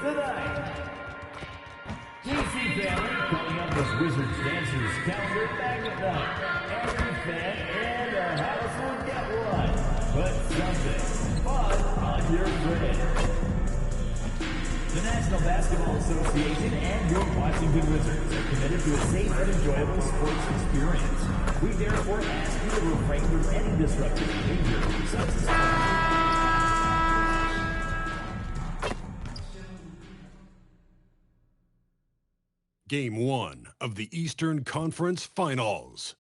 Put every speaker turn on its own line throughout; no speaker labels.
tonight. JC family, coming up this Wizards Dancers calendar magnet night. Every fan and a house will get one. Put something fun on your fridge. The National Basketball Association and your Washington Wizards are committed to a safe and enjoyable sports experience. We therefore ask you to refrain from any disruptive behavior, such as
Game 1 of the Eastern Conference Finals.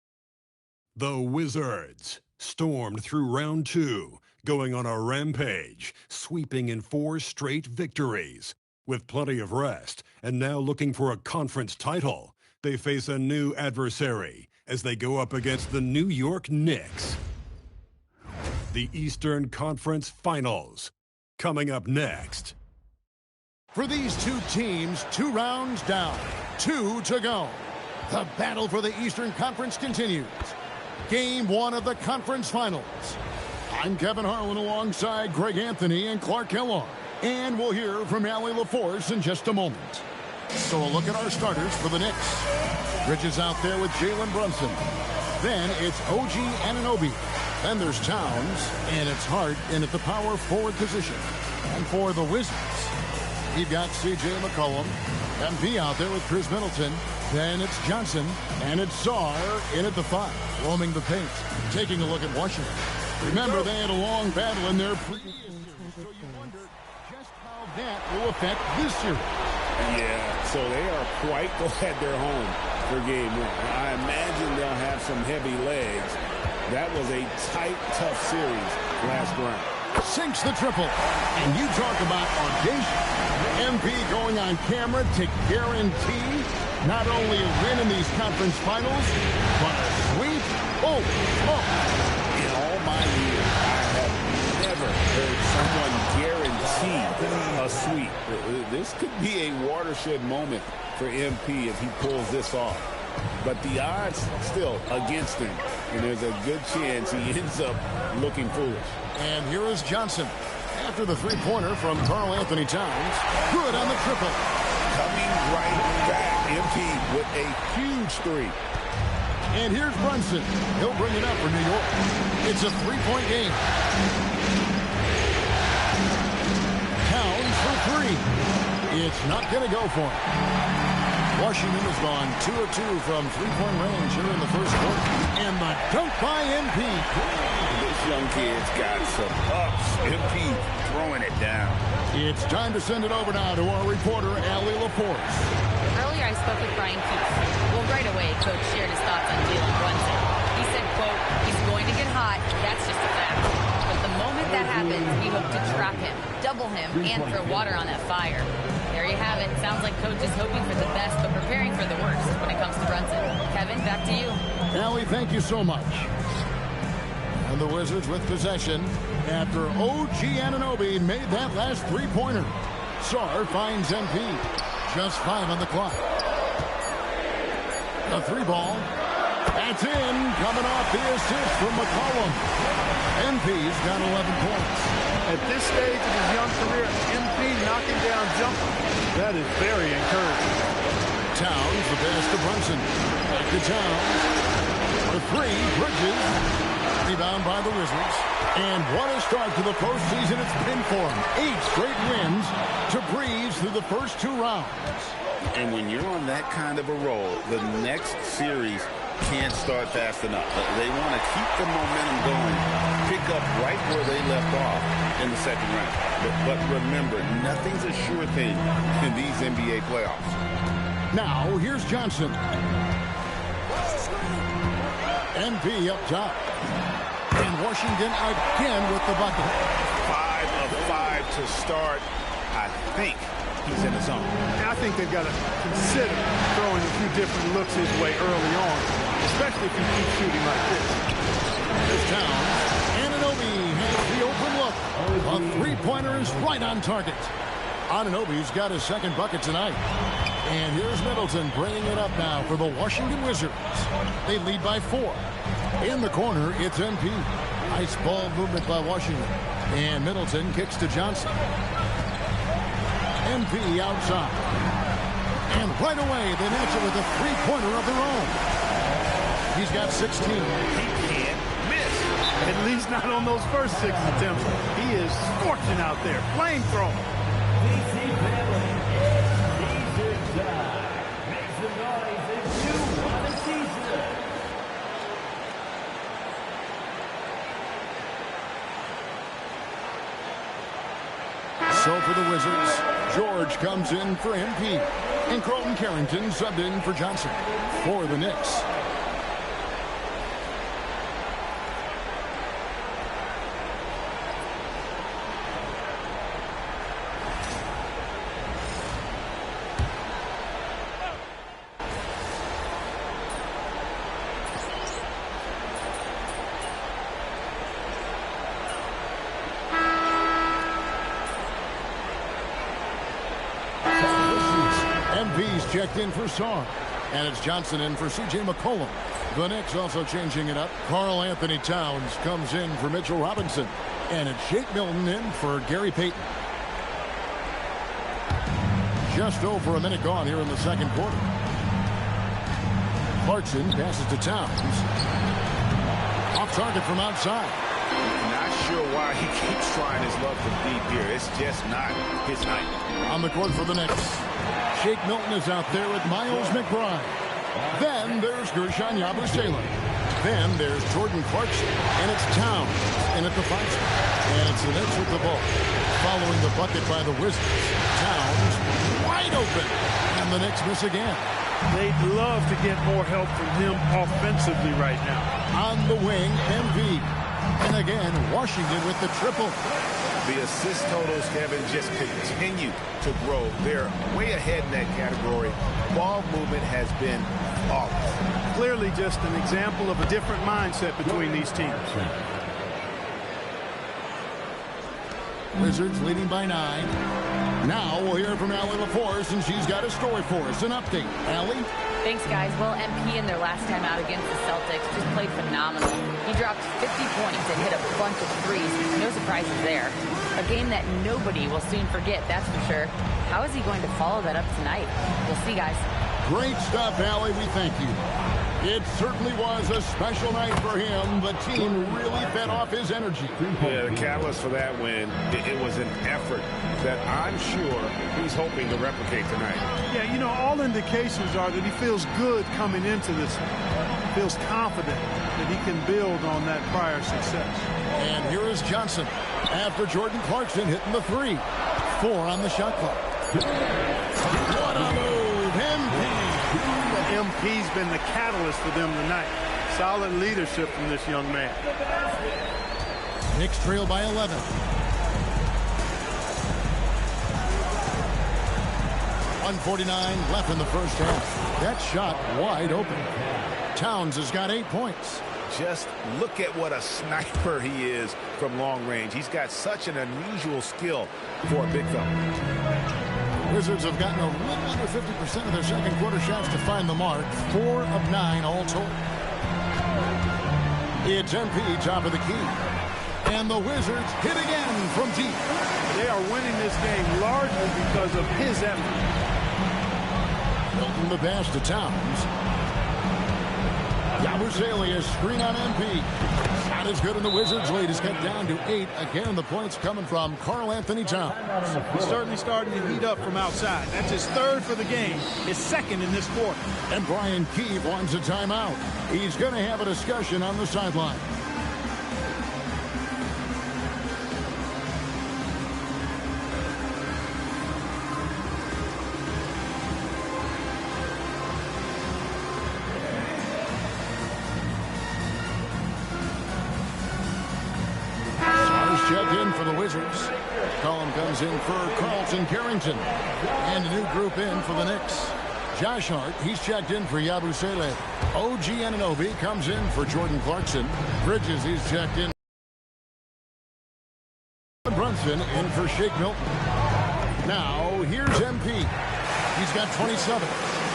The Wizards stormed through round 2, going on a rampage, sweeping in 4 straight victories. With plenty of rest, and now looking for a conference title, they face a new adversary as they go up against the New York Knicks. The Eastern Conference Finals, coming up next.
For these two teams, 2 rounds down, 2 to go. The battle for the Eastern Conference continues. Game 1 of the conference finals. I'm Kevin Harlan alongside Greg Anthony and Clark Kellogg. And we'll hear from Allie LaForce in just a moment. So a look at our starters for the Knicks. Bridges out there with Jalen Brunson. Then it's OG Anunoby. Then there's Towns, and it's Hart in at the power forward position. And for the Wizards, we've got C.J. McCollum, MP out there with Chris Middleton. Then it's Johnson, and it's Sarr in at the 5, roaming the paint. Taking a look at Washington. Remember, they had a long battle in their previous series, so you wonder just how that will affect this series.
Yeah, so they are quite glad they're home for game 1. I imagine they'll have some heavy legs. That was a tight, tough series last round.
Sinks the triple. And you talk about audacious. MP going on camera to guarantee not only a win in these conference finals, but a sweep. Oh.
In all my years, I have never heard someone guarantee a sweep. This could be a watershed moment for MP if he pulls this off. But the odds still against him, and there's a good chance he ends up looking foolish.
And here is Johnson. After the three-pointer from Karl Anthony Towns. Good on the triple.
Coming right back, MP with a huge 3.
And here's Brunson. He'll bring it up for New York. It's a 3-point game. Towns for 3. It's not going to go for him. Washington has gone 2 of 2 from three-point range here in the first quarter. And the dunk by MP.
This young kid's got some ups. MP throwing it down.
It's time to send it over now to our reporter, Allie LaForce.
Earlier, I spoke with Brian Keith. Well, right away, Coach shared his thoughts on Jalen Brunson. He said, quote, he's going to get hot. That's just a fact. But the moment that happens, we hope to trap him, double him, and throw water on that fire. There you have it. Sounds like Coach is hoping for the best, but preparing for the worst when it comes to Brunson. Kevin, back to you.
Allie, thank you so much. And the Wizards with possession after OG Anunoby made that last three-pointer. Sarr finds MP. Just 5 on the clock. The 3-ball. That's in. Coming off the assist from McCollum. MP's got 11 points.
At this stage of his young career, MP knocking down jumpers. That is very encouraging.
Towns, the pass to Brunson. Back to Towns. The 3, Bridges. Rebound by the Wizards. And what a start to the postseason it's been for them. 8 straight wins to breeze through the first 2 rounds.
And when you're on that kind of a roll, the next series can't start fast enough. They want to keep the momentum going, pick up right where they left off in the second round. But remember, nothing's a sure thing in these NBA playoffs.
Now, here's Johnson. MP up top. And Washington again with the bucket.
5 of 5 to start. I think he's in the zone.
And I think they've got to consider throwing a few different looks his way early on, especially if he keeps shooting like this.
There's Towns. Anunoby has the open look. A three-pointer is right on target. Anunoby's got his second bucket tonight. And here's Middleton bringing it up now for the Washington Wizards. They lead by 4. In the corner, it's MP. Nice ball movement by Washington. And Middleton kicks to Johnson. MP outside. And right away, they match it with a three-pointer of their own. He's got 16.
He can't miss.
At least not on those first 6 attempts. He is scorching out there. Flamethrower.
DC family, it's T-shirt time. Make some noise if you want a T-shirt.
So for the Wizards, George comes in for MP. And Carlton Carrington subbed in for Johnson. For the Knicks, MP's checked in for Song. And it's Johnson in for C.J. McCollum. The Knicks also changing it up. Karl Anthony Towns comes in for Mitchell Robinson. And it's Shake Milton in for Gary Payton. Just over a minute gone here in the second quarter. Clarkson passes to Towns. Off target from outside.
Not sure why he keeps trying his luck from deep here. It's just not his night.
On the court for the Knicks, Shake Milton is out there with Miles McBride. Then there's Gershon Yabusele. Then there's Jordan Clarkson. And it's Towns in at the 5 spot. And it's the Knicks with the ball. Following the bucket by the Wizards. Towns wide open. And the Knicks miss again.
They'd love to get more help from him offensively right now.
On the wing, MP. And again, Washington with the triple.
The assist totals, Kevin, just continue to grow. They're way ahead in that category. Ball movement has been flawless.
Clearly just an example of a different mindset between these teams.
Wizards leading by 9. Now we'll hear from Allie LaForce, and she's got a story for us. An update. Allie?
Thanks, guys. Well, MP in their last time out against the Celtics just played phenomenal. He dropped 50 points and hit a bunch of threes. No surprises there. A game that nobody will soon forget, that's for sure. How is he going to follow that up tonight? We'll see, guys.
Great stuff, Allie. We thank you. It certainly was a special night for him. The team really fed off his energy.
Yeah, the catalyst for that win, it was an effort that I'm sure he's hoping to replicate tonight.
Yeah, you know, all indications are that he feels good coming into this. Feels confident that he can build on that prior success.
And here is Johnson after Jordan Clarkson hitting the 3. 4 on the shot clock. What a move, MP.
MP's been the catalyst for them tonight. Solid leadership from this young man.
Knicks trail by 11. .149 left in the first half. That shot wide open. Towns has got 8 points.
Just look at what a sniper he is from long range. He's got such an unusual skill for a big fella.
Wizards have gotten a little under 50% of their second quarter shots to find the mark. 4 of 9 all told. It's MP top of the key. And the Wizards hit again from deep.
They are winning this game largely because of his effort.
Milton the pass to Towns. Yabusele is screen on MP. Shot is good, and the Wizards lead is cut down to 8. Again, the points coming from Karl Anthony Towns.
He's certainly starting to heat up from outside. That's his 3rd for the game, his 2nd in this quarter.
And Brian Keefe wants a timeout. He's going to have a discussion on the sideline. Checked in for the Wizards. Colin comes in for Carlton Carrington. And a new group in for the Knicks. Josh Hart, he's checked in for Yabusele. OG Anunoby comes in for Jordan Clarkson. Bridges, he's checked in. Brunson in for Shake Milton. Now, here's MP. He's got 27.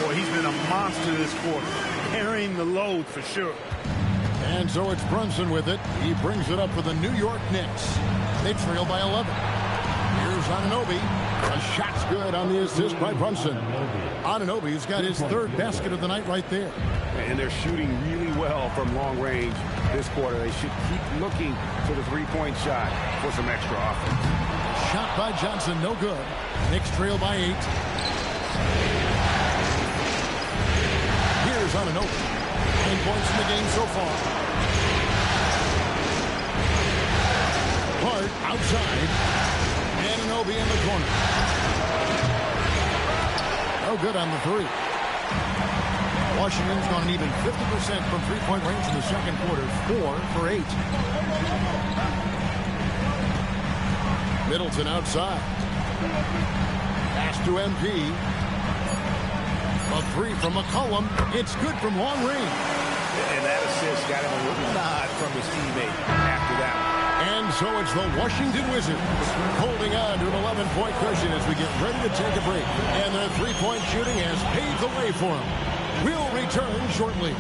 Boy, he's been a monster this quarter. Carrying the load for sure.
And so it's Brunson with it. He brings it up for the New York Knicks. They trail by 11. Here's Anunoby. A shot's good on the assist by Brunson. Anunoby's got his third basket of the night right there.
And they're shooting really well from long range this quarter. They should keep looking to the three-point shot for some extra offense.
Shot by Johnson, no good. Knicks trail by 8. Here's Anunoby. 9 points in the game so far. Hart outside. Anunoby in the corner. No good on the three. Washington's gone even 50% from three-point range in the second quarter. 4 for 8. Middleton outside. Pass to MP. A three from McCollum. It's good from long range.
And that assist got him a little nod from his teammate after that one.
And so it's the Washington Wizards holding on to an 11-point cushion as we get ready to take a break. And their three-point shooting has paved the way for them. We'll return shortly.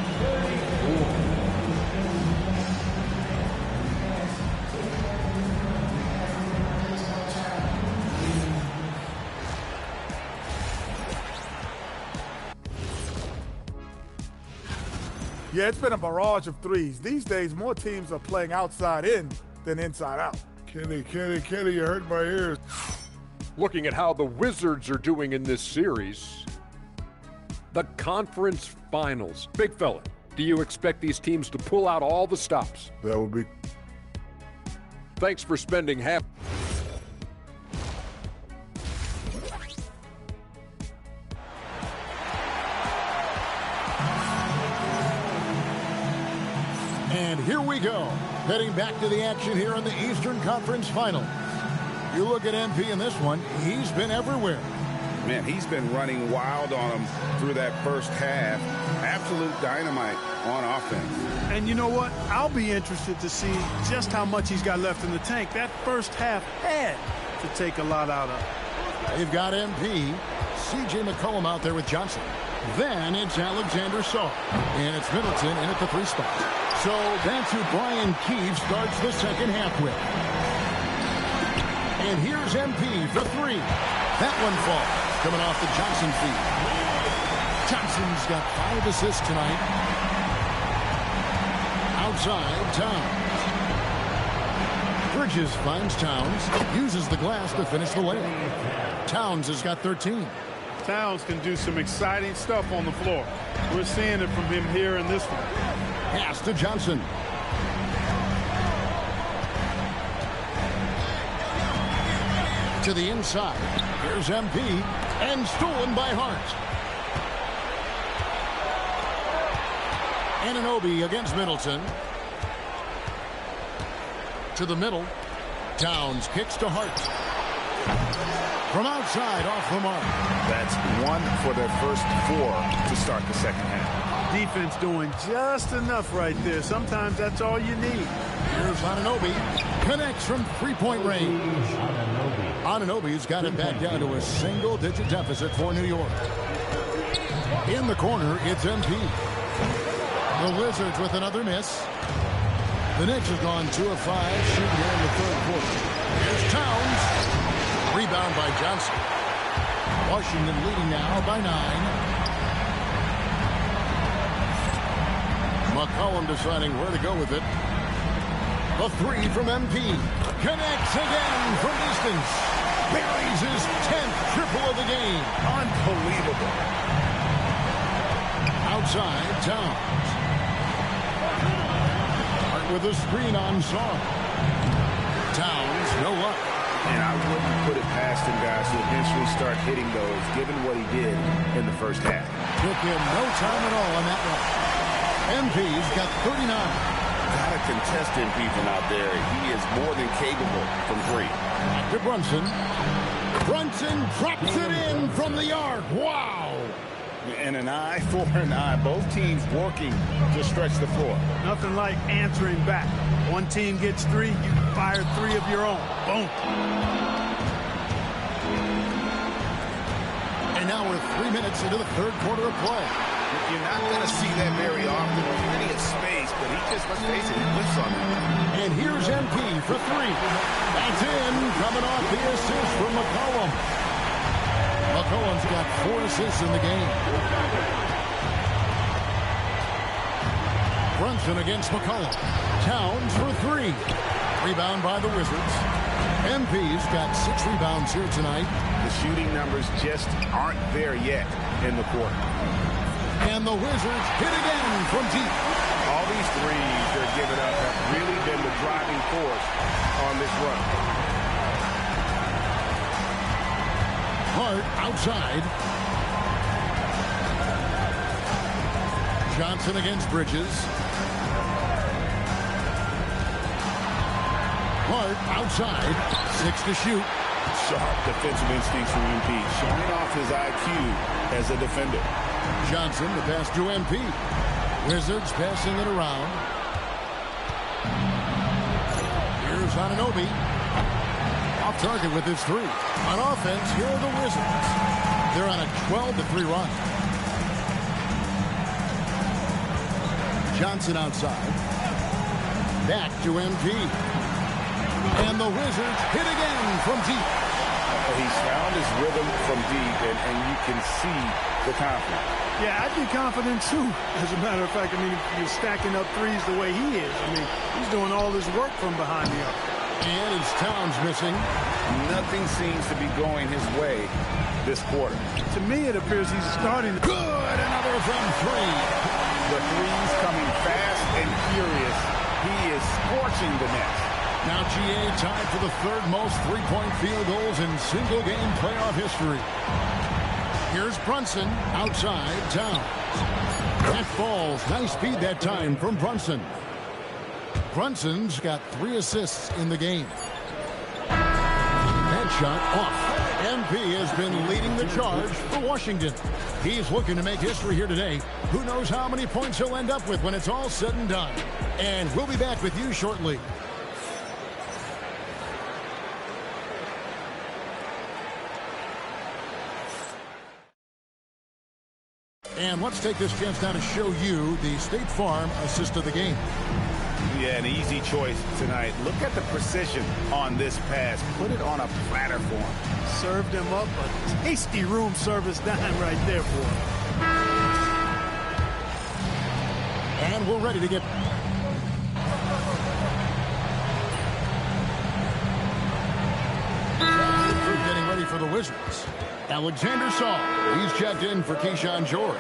Yeah, it's been a barrage of threes. These days, more teams are playing outside in than inside out.
Kenny, you hurt my ears.
Looking at how the Wizards are doing in this series, the conference finals. Big fella, do you expect these teams to pull out all the stops?
That would be...
Thanks for spending half...
And here we go. Heading back to the action here in the Eastern Conference Finals. You look at MP in this one, he's been everywhere.
Man, he's been running wild on him through that first half. Absolute dynamite on offense.
And you know what? I'll be interested to see just how much he's got left in the tank. That first half had to take a lot out of.
They've got MP, C.J. McCollum out there with Johnson. Then it's Alexander Saw. And it's Middleton in at the 3 spot. So that's who Brian Keefe starts the second half with. And here's MP for 3. That one falls, coming off the Johnson feed. Johnson's got 5 assists tonight. Outside, Towns. Bridges finds Towns, uses the glass to finish the layup. Towns has got 13.
Towns can do some exciting stuff on the floor. We're seeing it from him here in this one.
Pass to Johnson. To the inside. Here's MP. And stolen by Hart. Anunoby against Middleton. To the middle. Towns kicks to Hart. From outside, off the mark.
That's 1 for their first 4 to start the second half.
Defense doing just enough right there. Sometimes that's all you need.
Here's Anunoby. Connects from three-point range. Anunoby's got it back down to a single-digit deficit for New York. In the corner, it's MP. The Wizards with another miss. The Knicks have gone 2 of 5 shooting here in the third quarter. Here's Towns. Rebound by Johnson. Washington leading now by 9. McCollum deciding where to go with it. A 3 from MP. Connects again from distance. Buries his 10th triple of the game.
Unbelievable.
Outside, Towns. Hart with a screen on Saw. Towns, no luck.
And I wouldn't put it past him, guys, to eventually start hitting those, given what he did in the first half.
Took him no time at all on that one. MP's got 39.
Got to contest MP from out there. He is more than capable from 3.
Back to Brunson. Brunson drops it in from the arc. Wow!
And an eye for an eye. Both teams working to stretch the floor.
Nothing like answering back. One team gets 3, you fire 3 of your own. Boom.
And now we're 3 minutes into the third quarter of play.
You're not going to see that very often. Plenty of space, but he just, let's face it, he whiffs on it.
And here's MP for 3. That's in, coming off the assist from McCollum. McCollum's got 4 assists in the game. Brunson against McCollum. Towns for 3. Rebound by the Wizards. MP's got 6 rebounds here tonight.
The shooting numbers just aren't there yet in the quarter.
And the Wizards hit again from deep.
All these threes they're giving up have really been the driving force on this run.
Hart outside. Johnson against Bridges. Hart outside. 6 to shoot.
Sharp defensive instincts from MP, showing off his IQ as a defender.
Johnson the pass to MP. Wizards passing it around. Here's Anunoby. Off target with his 3. On offense, here are the Wizards. They're on a 12-3 run. Johnson outside. Back to MP. And the Wizards hit again from deep.
He's found his rhythm from deep, and you can see the confidence.
Yeah, I'd be confident too. As a matter of fact, I mean, if you're stacking up threes the way he is, I mean, he's doing all this work from behind the arc.
And it's Towns missing.
Nothing seems to be going his way this quarter.
To me, it appears he's starting to...
Good, another from 3.
The threes coming fast and furious. He is scorching the net.
Now GA tied for the 3rd most 3-point field goals in single-game playoff history. Here's Brunson outside Towns. That falls. Nice speed that time from Brunson. Brunson's got 3 assists in the game. That shot off. MP has been leading the charge for Washington. He's looking to make history here today. Who knows how many points he'll end up with when it's all said and done. And we'll be back with you shortly. And let's take this chance now to show you the State Farm assist of the game.
Yeah, an easy choice tonight. Look at the precision on this pass. Put it on a platter for him.
Served him up a tasty room service dime right there for him.
And we're ready to get... Getting ready for the Wizards. Alexander Saul, he's checked in for Keyshawn George.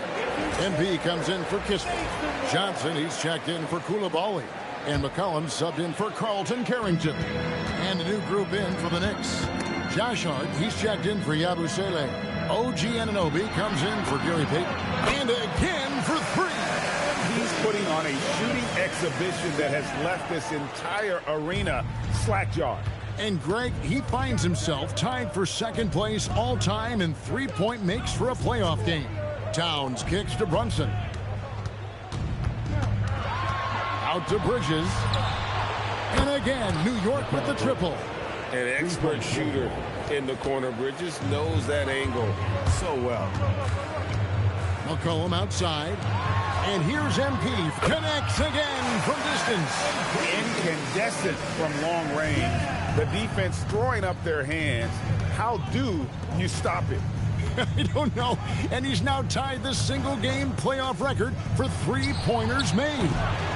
MP comes in for Kispert. Johnson, he's checked in for Koulibaly. And McCollum subbed in for Carlton Carrington. And a new group in for the Knicks. Josh Hart, he's checked in for Yabusele. OG Anunoby comes in for Gary Payton. And again for 3.
He's putting on a shooting exhibition that has left this entire arena slack-jawed.
And Greg, he finds himself tied for 2nd place all-time in 3-point makes for a playoff game. Towns kicks to Brunson. Out to Bridges. And again, New York with the triple.
An expert shooter in the corner. Bridges knows that angle so well.
McCollum outside. And here's MP. Connects again from distance.
Incandescent from long range. The defense throwing up their hands. How do you stop it?
I don't know. And he's now tied the single-game playoff record for 3-pointers made.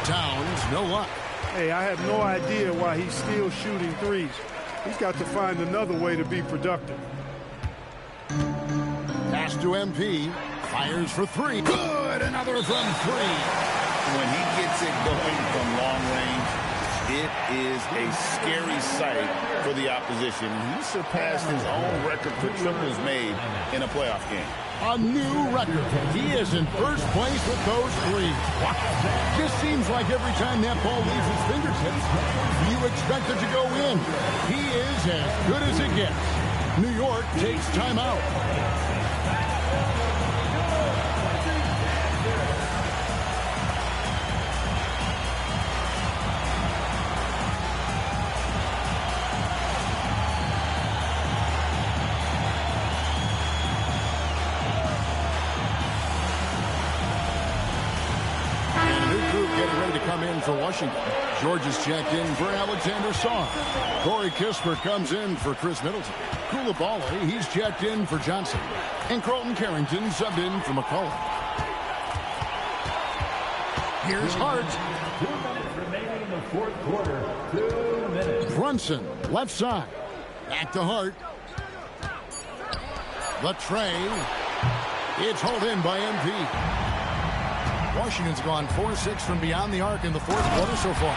Towns, no luck.
Hey, I have no idea why he's still shooting threes. He's got to find another way to be productive.
Pass to MP. Fires for 3. Good! Another from 3.
When he gets it going from long range, it is a scary sight for the opposition. He surpassed his own record for triples made in a playoff game.
A new record. He is in first place with those 3s. Wow. Just seems like every time that ball leaves his fingertips, you expect it to go in. He is as good as it gets. New York takes timeout. For Washington. George is checked in for Alexander Saul. Corey Kispert comes in for Chris Middleton. Koulibaly, he's checked in for Johnson. And Carlton Carrington subbed in for McCullough. Here's Hart.
2 minutes remaining in the fourth quarter. 2 minutes.
Brunson, left side. Back to Hart. The tray. It's hauled in by MP. Washington's gone 4-6 from beyond the arc in the fourth quarter so far.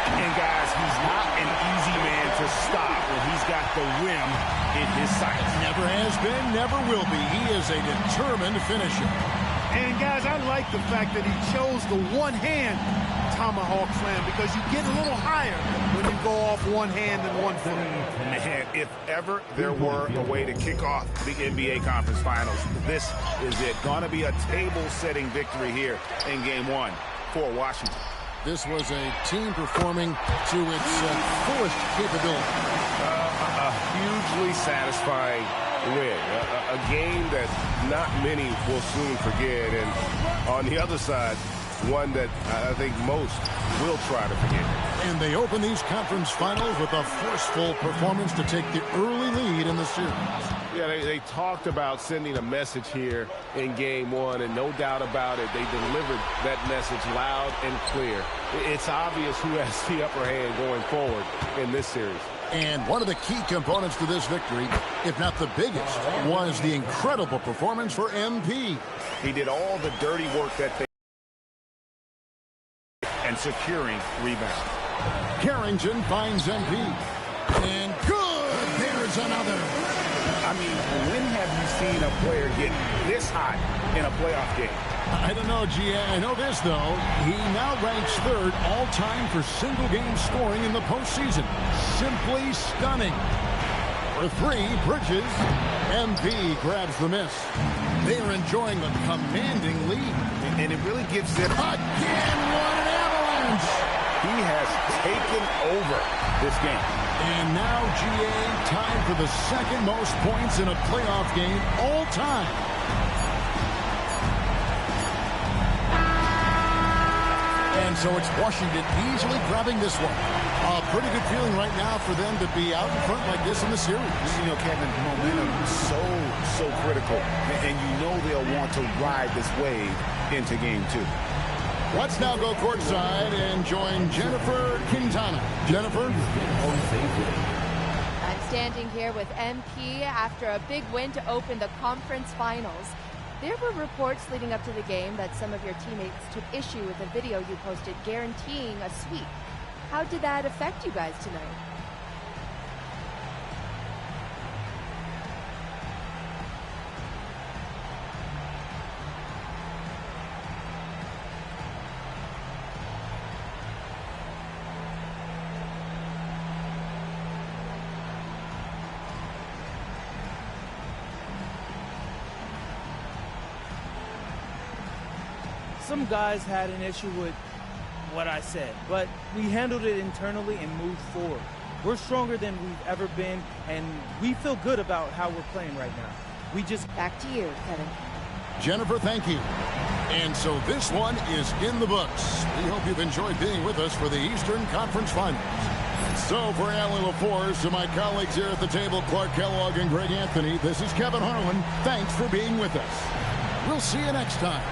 And guys, he's not an easy man to stop when he's got the rim in his sights.
Never has been, never will be. He is a determined finisher.
And guys, I like the fact that he chose the one-hand tomahawk slam because you get a little higher when you go off one hand and one foot.
And if ever there were a way to kick off the NBA Conference Finals, this is it. Gonna be a table-setting victory here in Game 1 for Washington.
This was a team performing to its fullest capability.
A hugely satisfying win. A game that not many will soon forget. And on the other side, one that I think most will try to forget.
And they open these conference finals with a forceful performance to take the early lead in the series.
Yeah, they talked about sending a message here in Game 1, and no doubt about it, they delivered that message loud and clear. It's obvious who has the upper hand going forward in this series.
And one of the key components to this victory, if not the biggest, was the incredible performance for MP.
He did all the dirty work that they and securing rebound.
Carrington finds MP. And good! There's another.
I mean, when have you seen a player get this hot in a playoff game?
I don't know, G. I know this, though. He now ranks third all-time for single-game scoring in the postseason. Simply stunning. For three, Bridges. MP grabs the miss. They are enjoying a commanding lead.
And it really gives them...
Again, what an avalanche!
He has taken over this game.
And now, GA, tied for the second most points in a playoff game all time. And so it's Washington easily grabbing this one. A pretty good feeling right now for them to be out in front like this in the series.
You know, Kevin, momentum is so critical. And you know they'll want to ride this wave into Game 2.
Let's now go courtside and join Jennifer Quintana. Jennifer?
I'm standing here with MP after a big win to open the conference finals. There were reports leading up to the game that some of your teammates took issue with a video you posted guaranteeing a sweep. How did that affect you guys tonight?
Some guys had an issue with what I said, but we handled it internally and moved forward. We're stronger than we've ever been, and we feel good about how we're playing right now. We just...
Back to you, Kevin.
Jennifer, thank you. And so this one is in the books. We hope you've enjoyed being with us for the Eastern Conference Finals. So for Allie LaForce, to my colleagues here at the table, Clark Kellogg and Greg Anthony, this is Kevin Harlan. Thanks for being with us. We'll see you next time.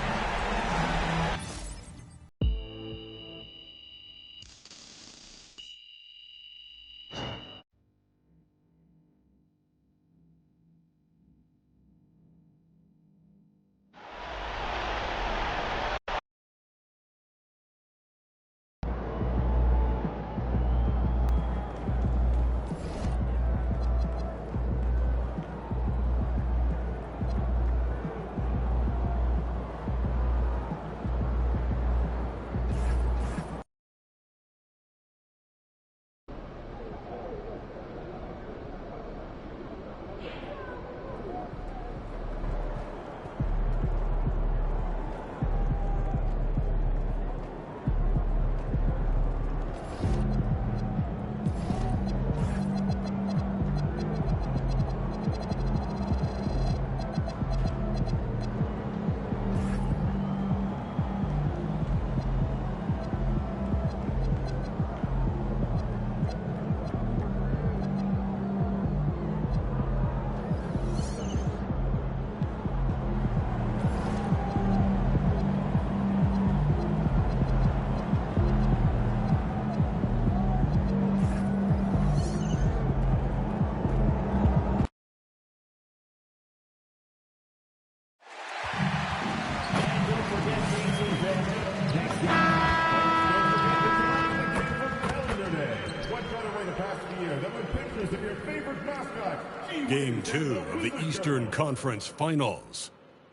Game 2 of the Eastern Conference Finals.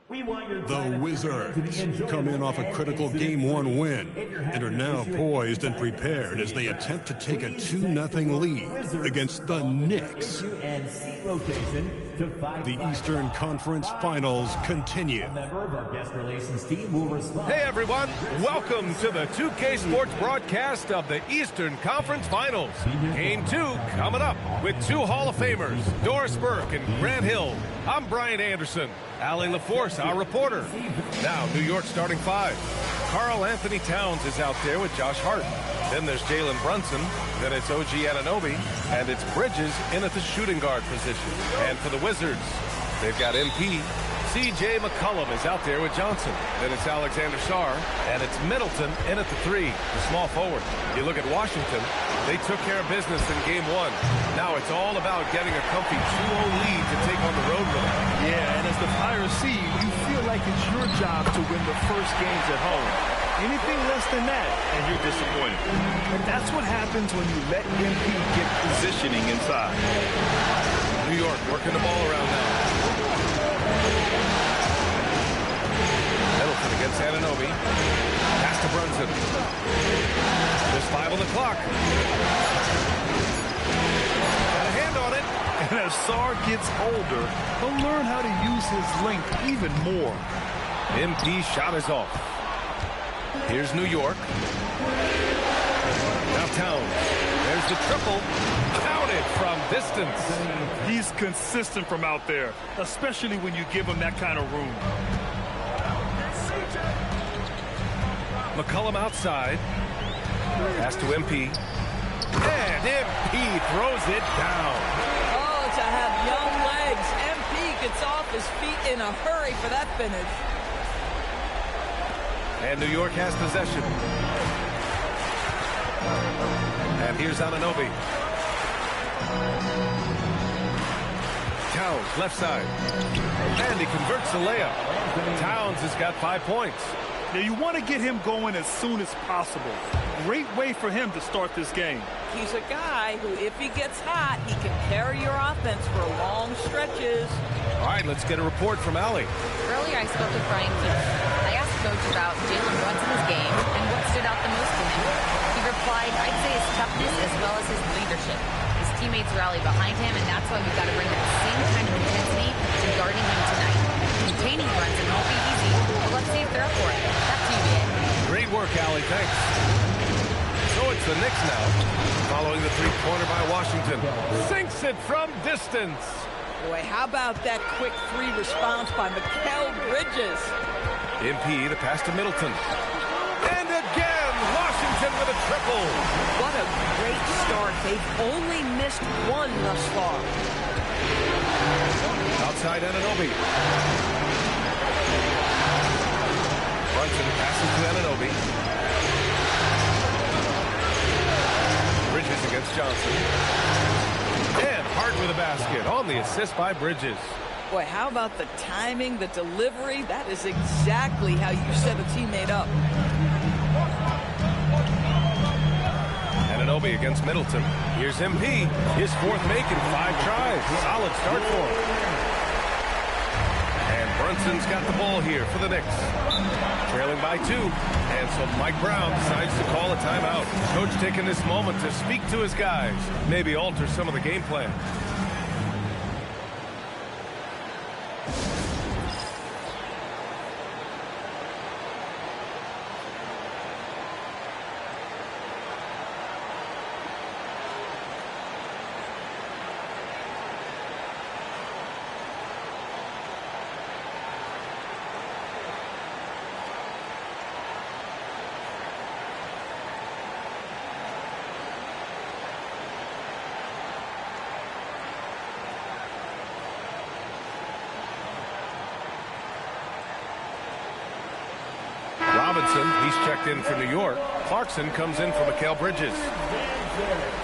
The Wizards come in off a critical Game 1 win and are now poised and prepared as they attempt to take a 2-0 lead against the Knicks. The Eastern Conference Finals continue.
Hey everyone, welcome to the 2K Sports broadcast of the Eastern Conference Finals. Game 2 coming up with two Hall of Famers, Doris Burke and Grant Hill. I'm Brian Anderson. Allie LaForce, our reporter. Now, New York starting five. Karl Anthony Towns is out there with Josh Hart. Then there's Jalen Brunson. Then it's OG Anunoby. And it's Bridges in at the shooting guard position. And for the Wizards, they've got MP. C.J. McCollum is out there with Johnson. Then it's Alexander Sarr. And it's Middleton in at the three, the small forward. You look at Washington, they took care of business in Game 1. Now it's all about getting a comfy 2-0 lead to take on the road with them.
Yeah, and as the Pirates see you feel like it's your job to win the first games at home. Anything less than that, and you're disappointed. And that's what happens when you let MP get positioning inside.
New York working the ball around now. Middleton against Anunoby. Pass to Brunson. Just 5 on the clock. Got a hand on it.
And as Sarr gets older, he'll learn how to use his length even more.
MP shot is off. Here's New York. Now Towns. There's the triple. Counted from distance.
He's consistent from out there, especially when you give him that kind of room.
McCollum outside. Pass to MP. And MP throws it down.
Oh, to have young legs. MP gets off his feet in a hurry for that finish.
And New York has possession. And here's Anunoby. Towns, left side. And he converts the layup. Towns has got 5 points.
Now you want to get him going as soon as possible. Great way for him to start this game.
He's a guy who, if he gets hot, he can carry your offense for long stretches.
All right, let's get a report from Allie.
Earlier, I spoke with Brian Keith. I asked Coach about Jalen Brunson's game and what stood out the most to him. He replied, I'd say his toughness as well as his leadership. His teammates rally behind him, and that's why we've got to bring that same kind of intensity to guarding him tonight. Containing Brunson won't be easy, but let's see if they're up for it. Back to you, Dan.
Great work, Allie. Thanks. So it's the Knicks now, following the three-pointer by Washington. Sinks it from distance.
Boy, how about that quick three response by Mikal Bridges?
MP, the pass to Middleton. And again, Washington with a triple.
What a great start. They've only missed one thus far.
Outside Anunoby. Brunson passes to Anunoby. Bridges against Johnson. And Hart with a basket on the assist by Bridges.
Boy, how about the timing, the delivery? That is exactly how you set a teammate up.
Anunoby against Middleton. Here's MP. His fourth make in 5 tries. Solid start for him. And Brunson's got the ball here for the Knicks. Trailing by 2. And so Mike Brown decides to call a timeout. Coach taking this moment to speak to his guys. Maybe alter some of the game plan. Robinson, he's checked in for New York. Clarkson comes in for Mikal Bridges.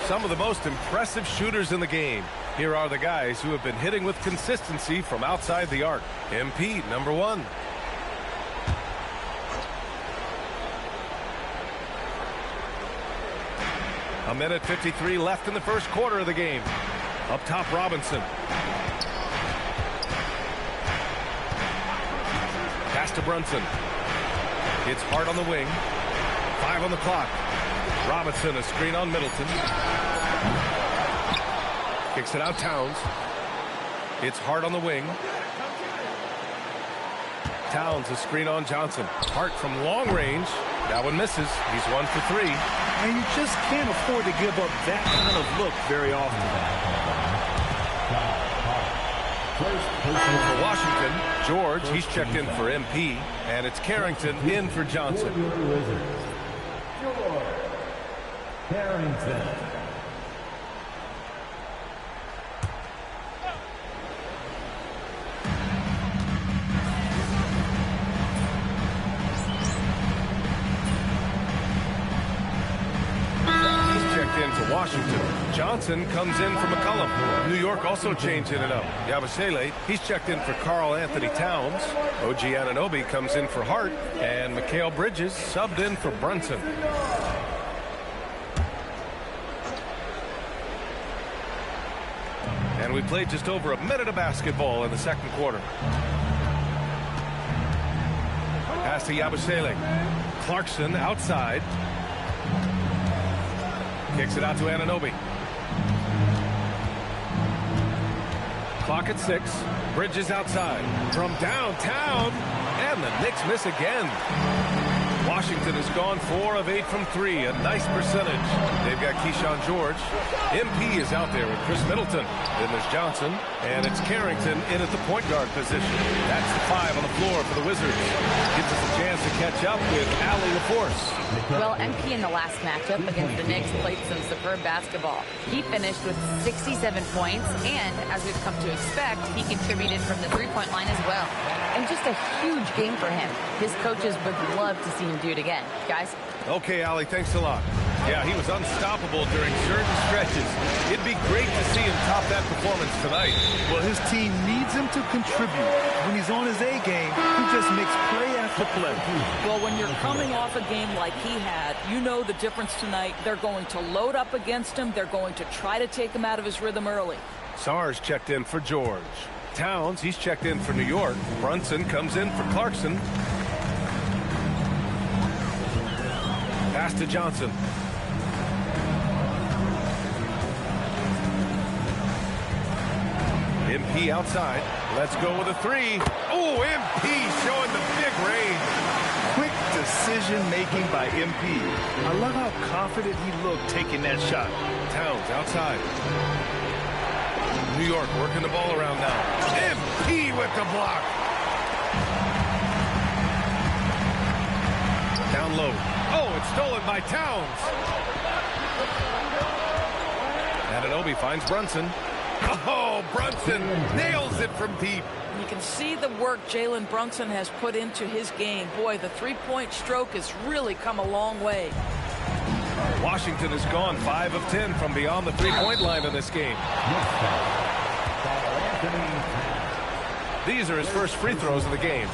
Some of the most impressive shooters in the game. Here are the guys who have been hitting with consistency from outside the arc. MP, number 1. A minute 53 left in the first quarter of the game. Up top, Robinson. Pass to Brunson. It's hard on the wing. 5 on the clock. Robinson, a screen on Middleton. Kicks it out, Towns. It's hard on the wing. Towns, a screen on Johnson. Hart from long range. That one misses. He's 1 for 3.
And you just can't afford to give up that kind of look very often.
For Washington, George, he's checked in for MP, and it's Carrington in for Johnson.
George Carrington.
In for Washington. Johnson comes in for McCollum. New York also changing it up. Yabusele, he's checked in for Karl Anthony Towns. OG Anunoby comes in for Hart. And Mikal Bridges subbed in for Brunson. And we played just over a minute of basketball in the second quarter. Pass to Yabusele. Clarkson outside. Kicks it out to Anunoby. Clock at 6. Bridges outside. From downtown. And the Knicks miss again. Washington has gone 4 of 8 from 3. A nice percentage. They've got Keyshawn George. MP is out there with Chris Middleton. Then there's Johnson. And it's Carrington in at the point guard position. That's the 5 on the floor for the Wizards. Gives us a chance to catch up with Allie LaForce.
Well, MP in the last matchup against the Knicks played some superb basketball. He finished with 67 points, and as we've come to expect, he contributed from the three-point line as well. And just a huge game for him. His coaches would love to see him do it again. Guys?
Okay, Allie, thanks a lot. Yeah, he was unstoppable during certain stretches. It'd be great to see him top that performance tonight.
Well, his team needs him to contribute. When he's on his A game, he just makes play after play.
Well, when you're coming off a game like he had, you know the difference tonight. They're going to load up against him. They're going to try to take him out of his rhythm early.
Sars checked in for George. Towns, he's checked in for New York. Brunson comes in for Clarkson. Pass to Johnson. MP outside. Let's go with a 3. Oh, MP showing the big range.
Quick decision-making by MP. I love how confident he looked taking that shot.
Towns outside. New York working the ball around now. MP with the block. Down low. Oh, it's stolen by Towns. Anunoby finds Brunson. Oh, Brunson nails it from deep.
You can see the work Jalen Brunson has put into his game. Boy, the three-point stroke has really come a long way.
Washington has gone 5 of 10 from beyond the three-point line in this game. These are his first free throws of the game.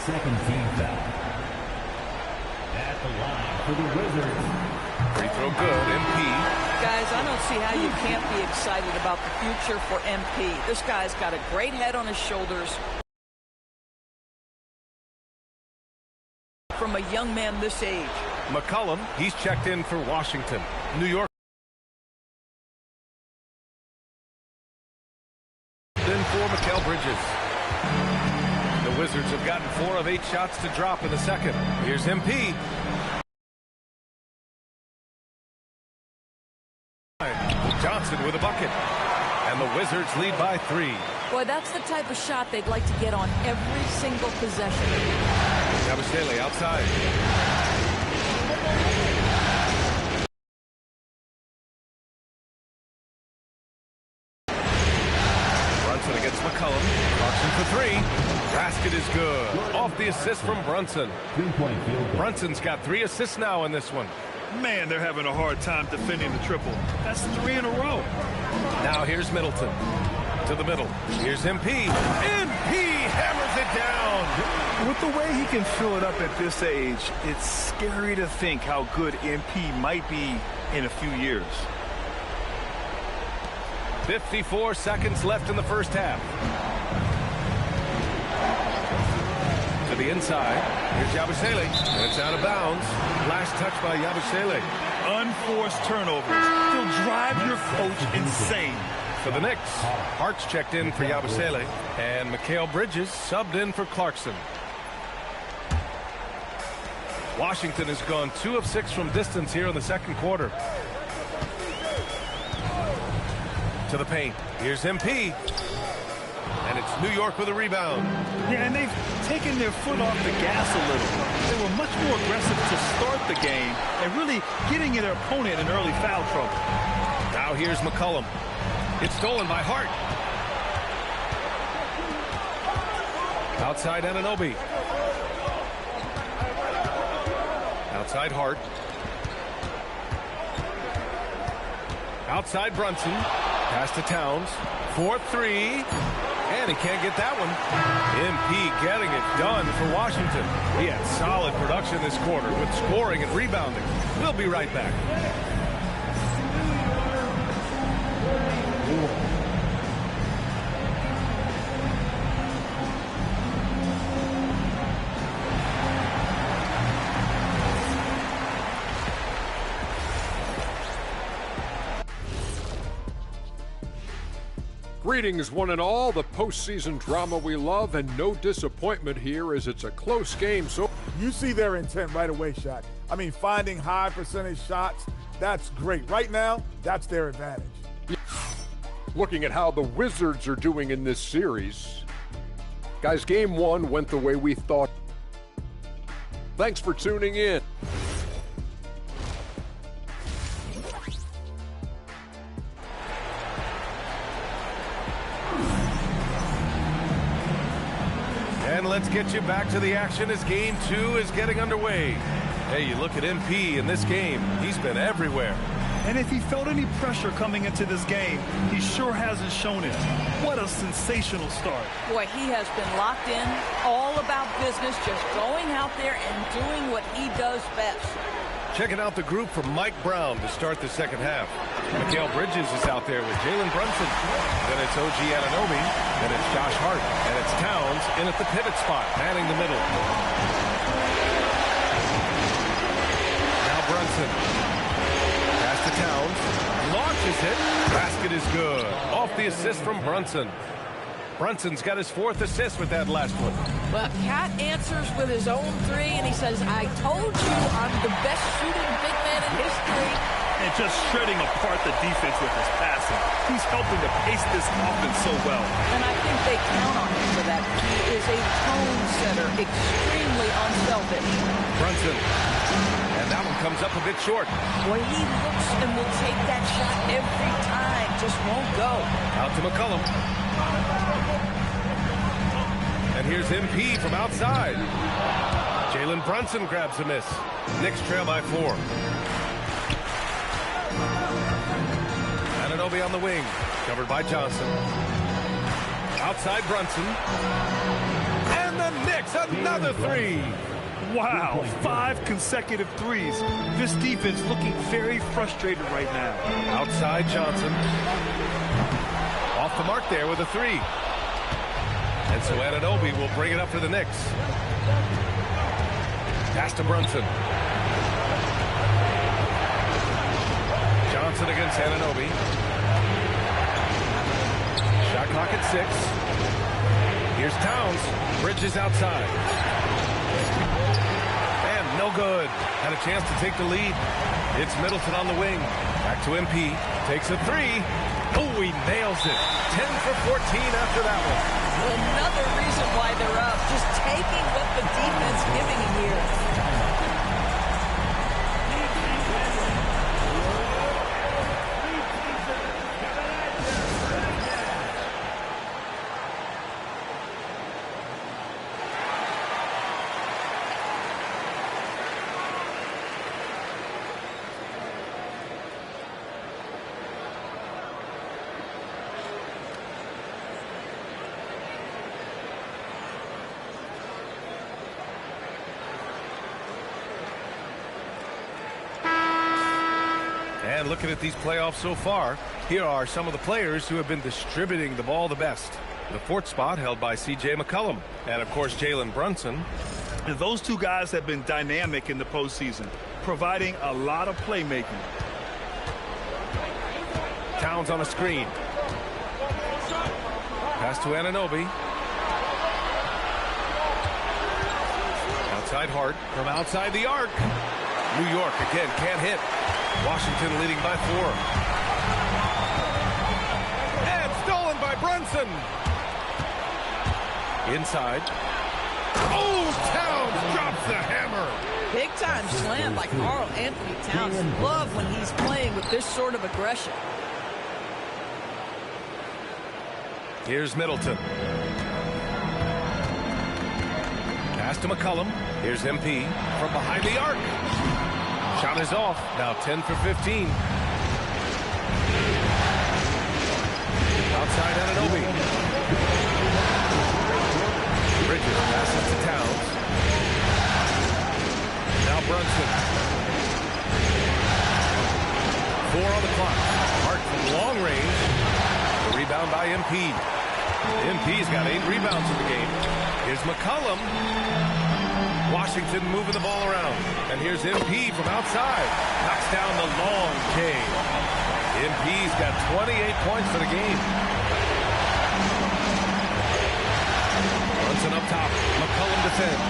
Second team foul. At the line for the Wizards.
Free throw good, MP.
Guys, I don't see how you can't be excited about the future for MP. This guy's got a great head on his shoulders. From a young man this age.
McCollum, he's checked in for Washington. New York. Then for Mikal Bridges. The Wizards have gotten 4 of 8 shots to drop in the second. Here's MP. Johnson with a bucket. And the Wizards lead by 3.
Boy, that's the type of shot they'd like to get on every single possession.
Yabusele outside. Brunson against McCollum. Clarkson for 3. Basket is good. Off the assist from Brunson. Brunson's got 3 assists now in this one.
Man, they're having a hard time defending the triple. That's 3 in a row.
Now here's Middleton. To the middle. Here's MP. MP hammers it down.
With the way he can fill it up at this age, it's scary to think how good MP might be in a few years.
54 seconds left in the first half. To the inside. Here's Yabusele. And it's out of bounds. Last touch by Yabusele.
Unforced turnovers. They'll drive your coach insane.
For the Knicks, Hart's checked in for Yabusele. And Mikal Bridges subbed in for Clarkson. Washington has gone 2 of 6 from distance here in the second quarter. To the paint. Here's MP. And it's New York with a rebound.
Yeah, and they've taken their foot off the gas a little. They were much more aggressive to start the game and really getting their opponent in early foul trouble.
Now here's McCollum. It's stolen by Hart. Outside Anunoby. Outside Hart. Outside Brunson. Pass to Towns. 4-3. And he can't get that one. MP getting it done for Washington. He had solid production this quarter with scoring and rebounding. We'll be right back.
Greetings, one and all. The postseason drama we love, and no disappointment here as it's a close game. So
you see their intent right away, Shaq. I mean, finding high percentage shots, that's great. Right now, that's their advantage.
Looking at how the Wizards are doing in this series. Guys, game one went the way we thought. Thanks for tuning in.
And let's get you back to the action as game 2 is getting underway. Hey, you look at MP in this game, he's been everywhere.
And if he felt any pressure coming into this game, he sure hasn't shown it. What a sensational start.
Boy, he has been locked in, all about business, just going out there and doing what he does best.
Checking out the group from Mike Brown to start the second half. Mikal Bridges is out there with Jalen Brunson. Then it's OG Anunoby. Then it's Josh Hart. And it's Towns in at the pivot spot, manning the middle. Now Brunson. Pass to Towns. Launches it. Basket is good. Off the assist from Brunson. Brunson's got his 4th assist with that last one.
Well, Cat answers with his own 3, and he says, I told you I'm the best shooting big man in history.
And just shredding apart the defense with his passing. He's helping to pace this offense so well.
And I think they count on him for that. He is a tone setter, extremely unselfish.
Brunson. And that one comes up a bit short.
Boy, he looks and will take that shot every time. Just won't go.
Out to McCollum. And here's MP from outside. Jalen Brunson grabs a miss. Knicks trail by 4. Anunoby on the wing. Covered by Johnson. Outside Brunson. And the Knicks, another 3.
Wow, 5 consecutive threes. This defense looking very frustrated right now.
Outside Johnson. Off the mark there with a 3. And so Anunoby will bring it up for the Knicks. Pass to Brunson. Johnson against Anunoby. Shot clock at 6. Here's Towns. Bridges outside. And no good. Had a chance to take the lead. It's Middleton on the wing. Back to MP. Takes a 3. Oh, he nails it. 10 for 14 after that one.
Another reason why they're up. Just taking what the defense giving him here.
And looking at these playoffs so far, here are some of the players who have been distributing the ball the best. The fourth spot held by C.J. McCollum. And, of course, Jalen Brunson.
And those two guys have been dynamic in the postseason, providing a lot of playmaking.
Towns on a screen. Pass to Anunoby. Outside Hart from outside the arc. New York again can't hit. Washington leading by 4. And stolen by Brunson. Inside. Oh, Towns drops the hammer.
Big time slam by Karl Anthony Towns. Love when he's playing with this sort of aggression.
Here's Middleton. Pass to McCollum. Here's MP from behind the arc. Shot is off. Now 10 for 15. Outside Anunoby. Bridges passes to Towns. Now Brunson. 4 on the clock. Hart from long range. The rebound by MP. MP's got 8 rebounds in the game. Here's McCollum. Washington moving the ball around. And here's MP from outside. Knocks down the long K. MP's got 28 points for the game. Brunson up top. McCollum defends.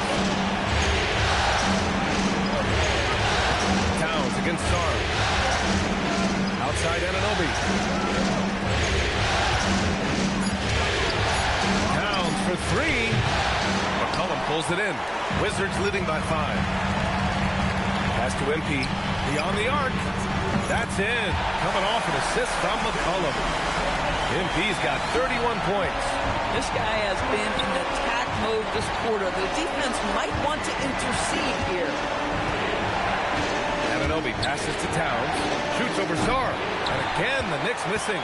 Towns against Sarr. Outside Anunoby. Towns for 3. McCollum pulls it in. Wizards leading by 5. Pass to MP. Beyond the arc. That's in. Coming off an assist from McCollum. MP's got 31 points.
This guy has been in attack mode this quarter. The defense might want to intercede here.
Anunoby passes to Towns. Shoots over Sarr. And again, the Knicks missing.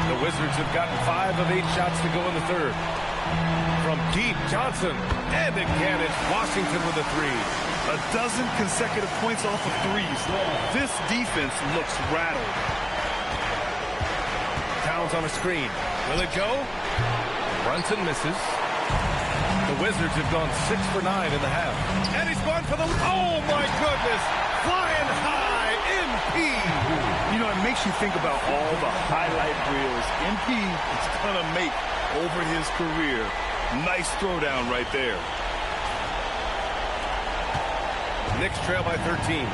The Wizards have gotten 5 of 8 shots to go in the third. From deep, Johnson. And again, it's Washington with a 3.
A dozen consecutive points off of threes. This defense looks rattled.
Towns on a screen. Will it go? Brunson misses. The Wizards have gone 6 for 9 in the half. And he's gone for the... Oh, my goodness! Flying high, MP!
You know, it makes you think about all the highlight reels MP is going to make over his career. Nice throwdown right there.
Knicks trail by 13.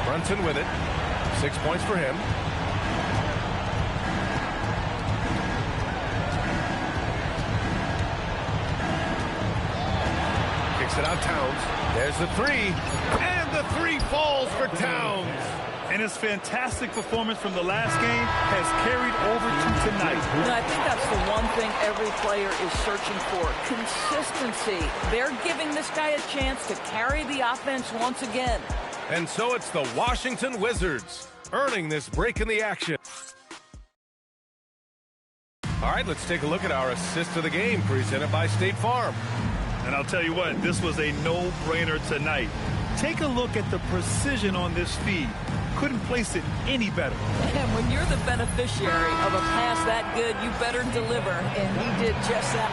Brunson with it. 6 points for him. Kicks it out Towns. There's the 3. And the 3 falls for Towns.
And his fantastic performance from the last game has carried over to tonight.
And I think that's the one thing every player is searching for. Consistency. They're giving this guy a chance to carry the offense once again.
And so it's the Washington Wizards earning this break in the action. All right, let's take a look at our assist of the game presented by State Farm.
And I'll tell you what, this was a no-brainer tonight. Take a look at the precision on this feed. Couldn't place it any better.
And when you're the beneficiary of a pass that good, you better deliver. And he did just that.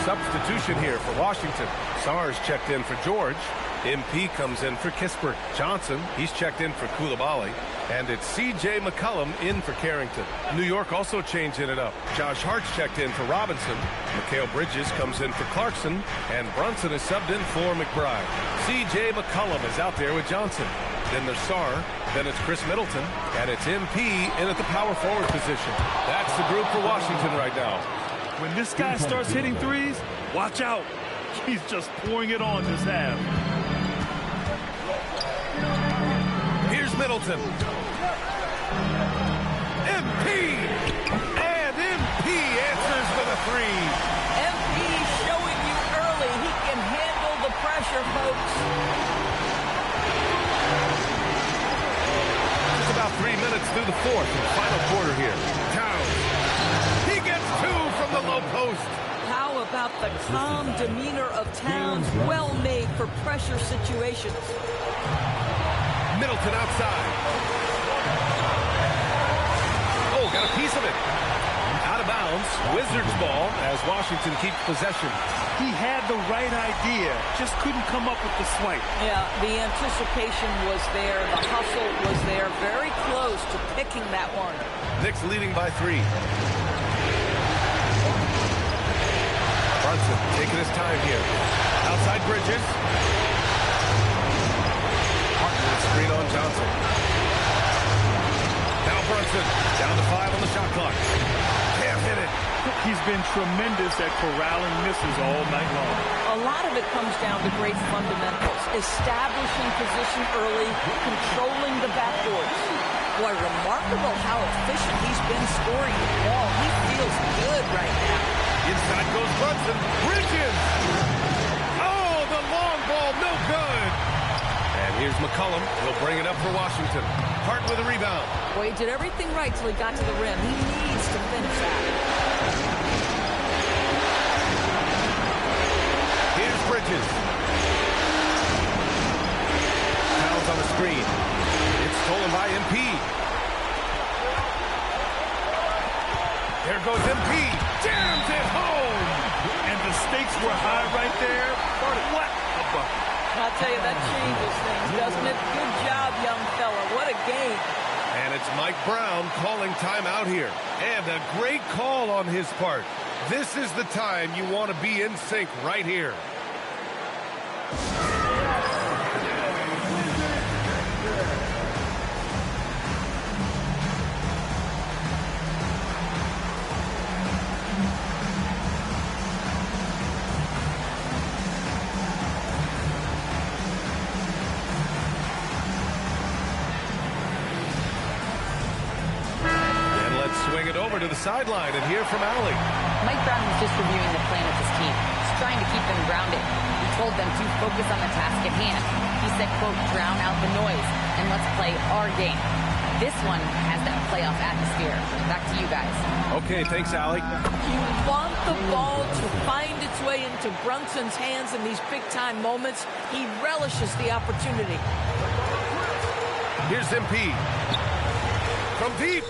Substitution here for Washington. Sarr's checked in for George. MP comes in for Kispert. Johnson, he's checked in for Coulibaly. And it's C.J. McCollum in for Carrington. New York also changing it up. Josh Hart's checked in for Robinson. Mikal Bridges comes in for Clarkson. And Brunson is subbed in for McBride. C.J. McCollum is out there with Johnson. Then there's Sarr. Then it's Chris Middleton. And it's MP in at the power forward position. That's the group for Washington right now.
When this guy starts hitting threes, watch out. He's just pouring it on this half.
Here's Middleton. MP! And MP answers with a 3.
MP showing you early he can handle the pressure, folks.
Just about 3 minutes through the fourth and final quarter here. Towns. He gets 2 from the low post.
How about the calm demeanor of Towns, well made for pressure situations?
Middleton outside. Oh, got a piece of it. Out of bounds. Wizards ball as Washington keeps possession.
He had the right idea, just couldn't come up with the swipe.
Yeah, the anticipation was there. The hustle was there. Very close to picking that one.
Knicks leading by 3. Brunson taking his time here. Outside Bridges. Harden with screen on Johnson. Now Brunson down to 5 on the shot clock. Can't hit it.
He's been tremendous at corralling misses all night long.
A lot of it comes down to great fundamentals. Establishing position early, controlling the backboards. Boy, remarkable how efficient he's been scoring the ball. He feels good right now.
Inside goes Brunson. Bridges! Oh, the long ball, no good. And here's McCollum. He'll bring it up for Washington. Hart with a rebound.
Boy, he did everything right till he got to the rim. He needs to finish that.
Here's Bridges. Towns on the screen. It's stolen by MP. There goes MP. Jams it home.
And the stakes were high right there. What a bucket.
I'll tell you, that changes things, doesn't it? Good job, young fella. What a game.
And it's Mike Brown calling timeout here. And a great call on his part. This is the time you want to be in sync right here. Swing it over to the sideline and hear from Allie.
Mike Brown was just reviewing the plan of his team. He's trying to keep them grounded. He told them to focus on the task at hand. He said, quote, drown out the noise and let's play our game. This one has that playoff atmosphere. Back to you guys.
Okay, thanks, Allie.
You want the ball to find its way into Brunson's hands in these big-time moments. He relishes the opportunity.
Here's MP. From deep.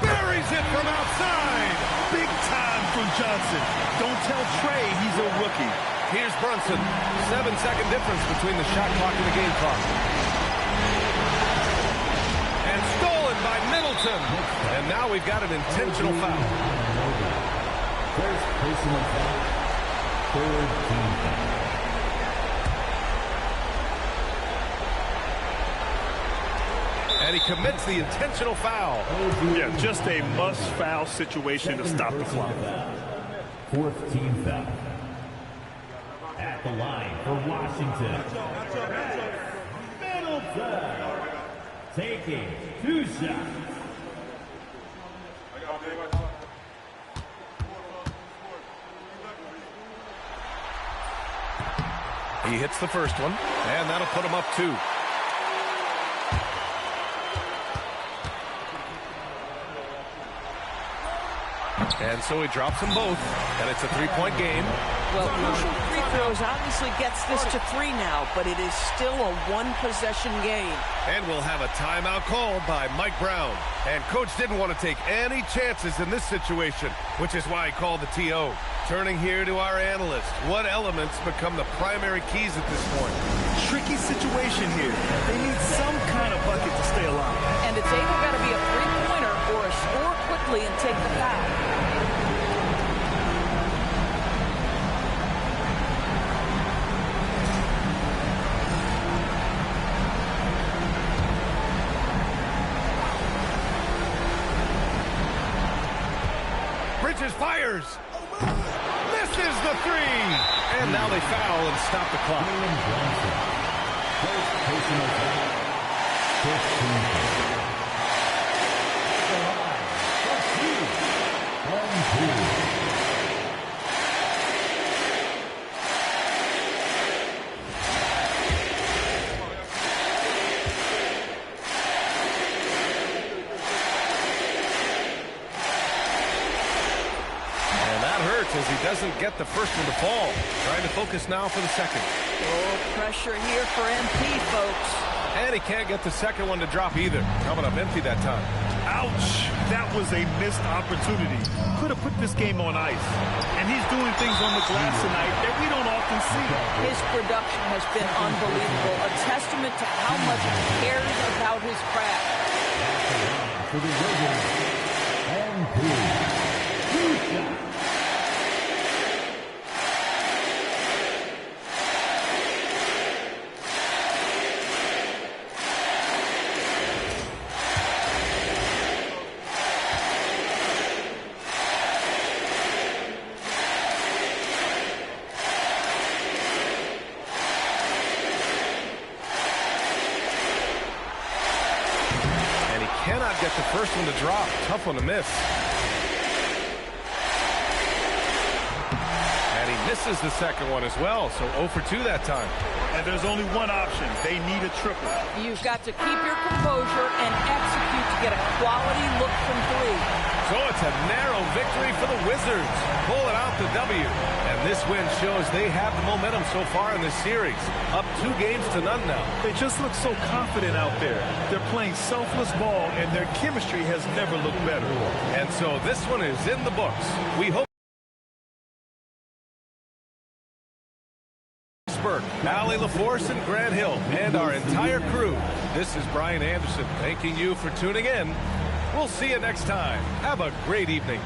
Buries it from outside.
Big time from Johnson. Don't tell Trey he's a rookie.
Here's Brunson. 7-second difference between the shot clock and the game clock. And stolen by Middleton. And now we've got an intentional foul.
First personal foul. Third team foul.
And he commits the intentional foul.
Yeah, just a must-foul situation to stop the clock.
Fourth team foul. At the line for Washington. Middleton. Taking 2 shots.
He hits the first one, and that'll put him up 2. And so he drops them both, and it's a 3-point game.
Well, crucial free throws obviously gets this to 3 now, but it is still a 1-possession game.
And we'll have a timeout called by Mike Brown. And Coach didn't want to take any chances in this situation, which is why he called the TO. Turning here to our analyst, what elements become the primary keys at this point?
Tricky situation here. They need some kind of bucket to stay alive.
And it's either got to be a three-pointer or a score quickly and take the foul.
Bridges fires. Misses the 3. And now they foul and stop the clock.
First personal foul. 15 foul.
as he doesn't get the first one to fall. Trying to focus now for the second.
Oh, pressure here for MP, folks.
And he can't get the second one to drop either. Coming up empty that time.
Ouch! That was a missed opportunity. Could have put this game on ice. And he's doing things on the glass tonight that we don't often see.
His production has been unbelievable. A testament to how much he cares about his craft.
For the Wizards, MP. Two shots.
Cannot get the first one to drop. Tough one to miss. And he misses the second one as well, so 0 for 2 that time.
And there's only one option. They need a triple.
You've got to keep your composure and execute to get a quality look from three.
So it's a narrow victory for the Wizards. Pulling out the W. And this win shows they have the momentum so far in this series. Up 2 games to none now.
They just look so confident out there. They're playing selfless ball, and their chemistry has never looked better.
And so this one is in the books. We hope Allie LaForce and Grant Hill and our entire crew. This is Brian Anderson thanking you for tuning in. We'll see you next time. Have a great evening.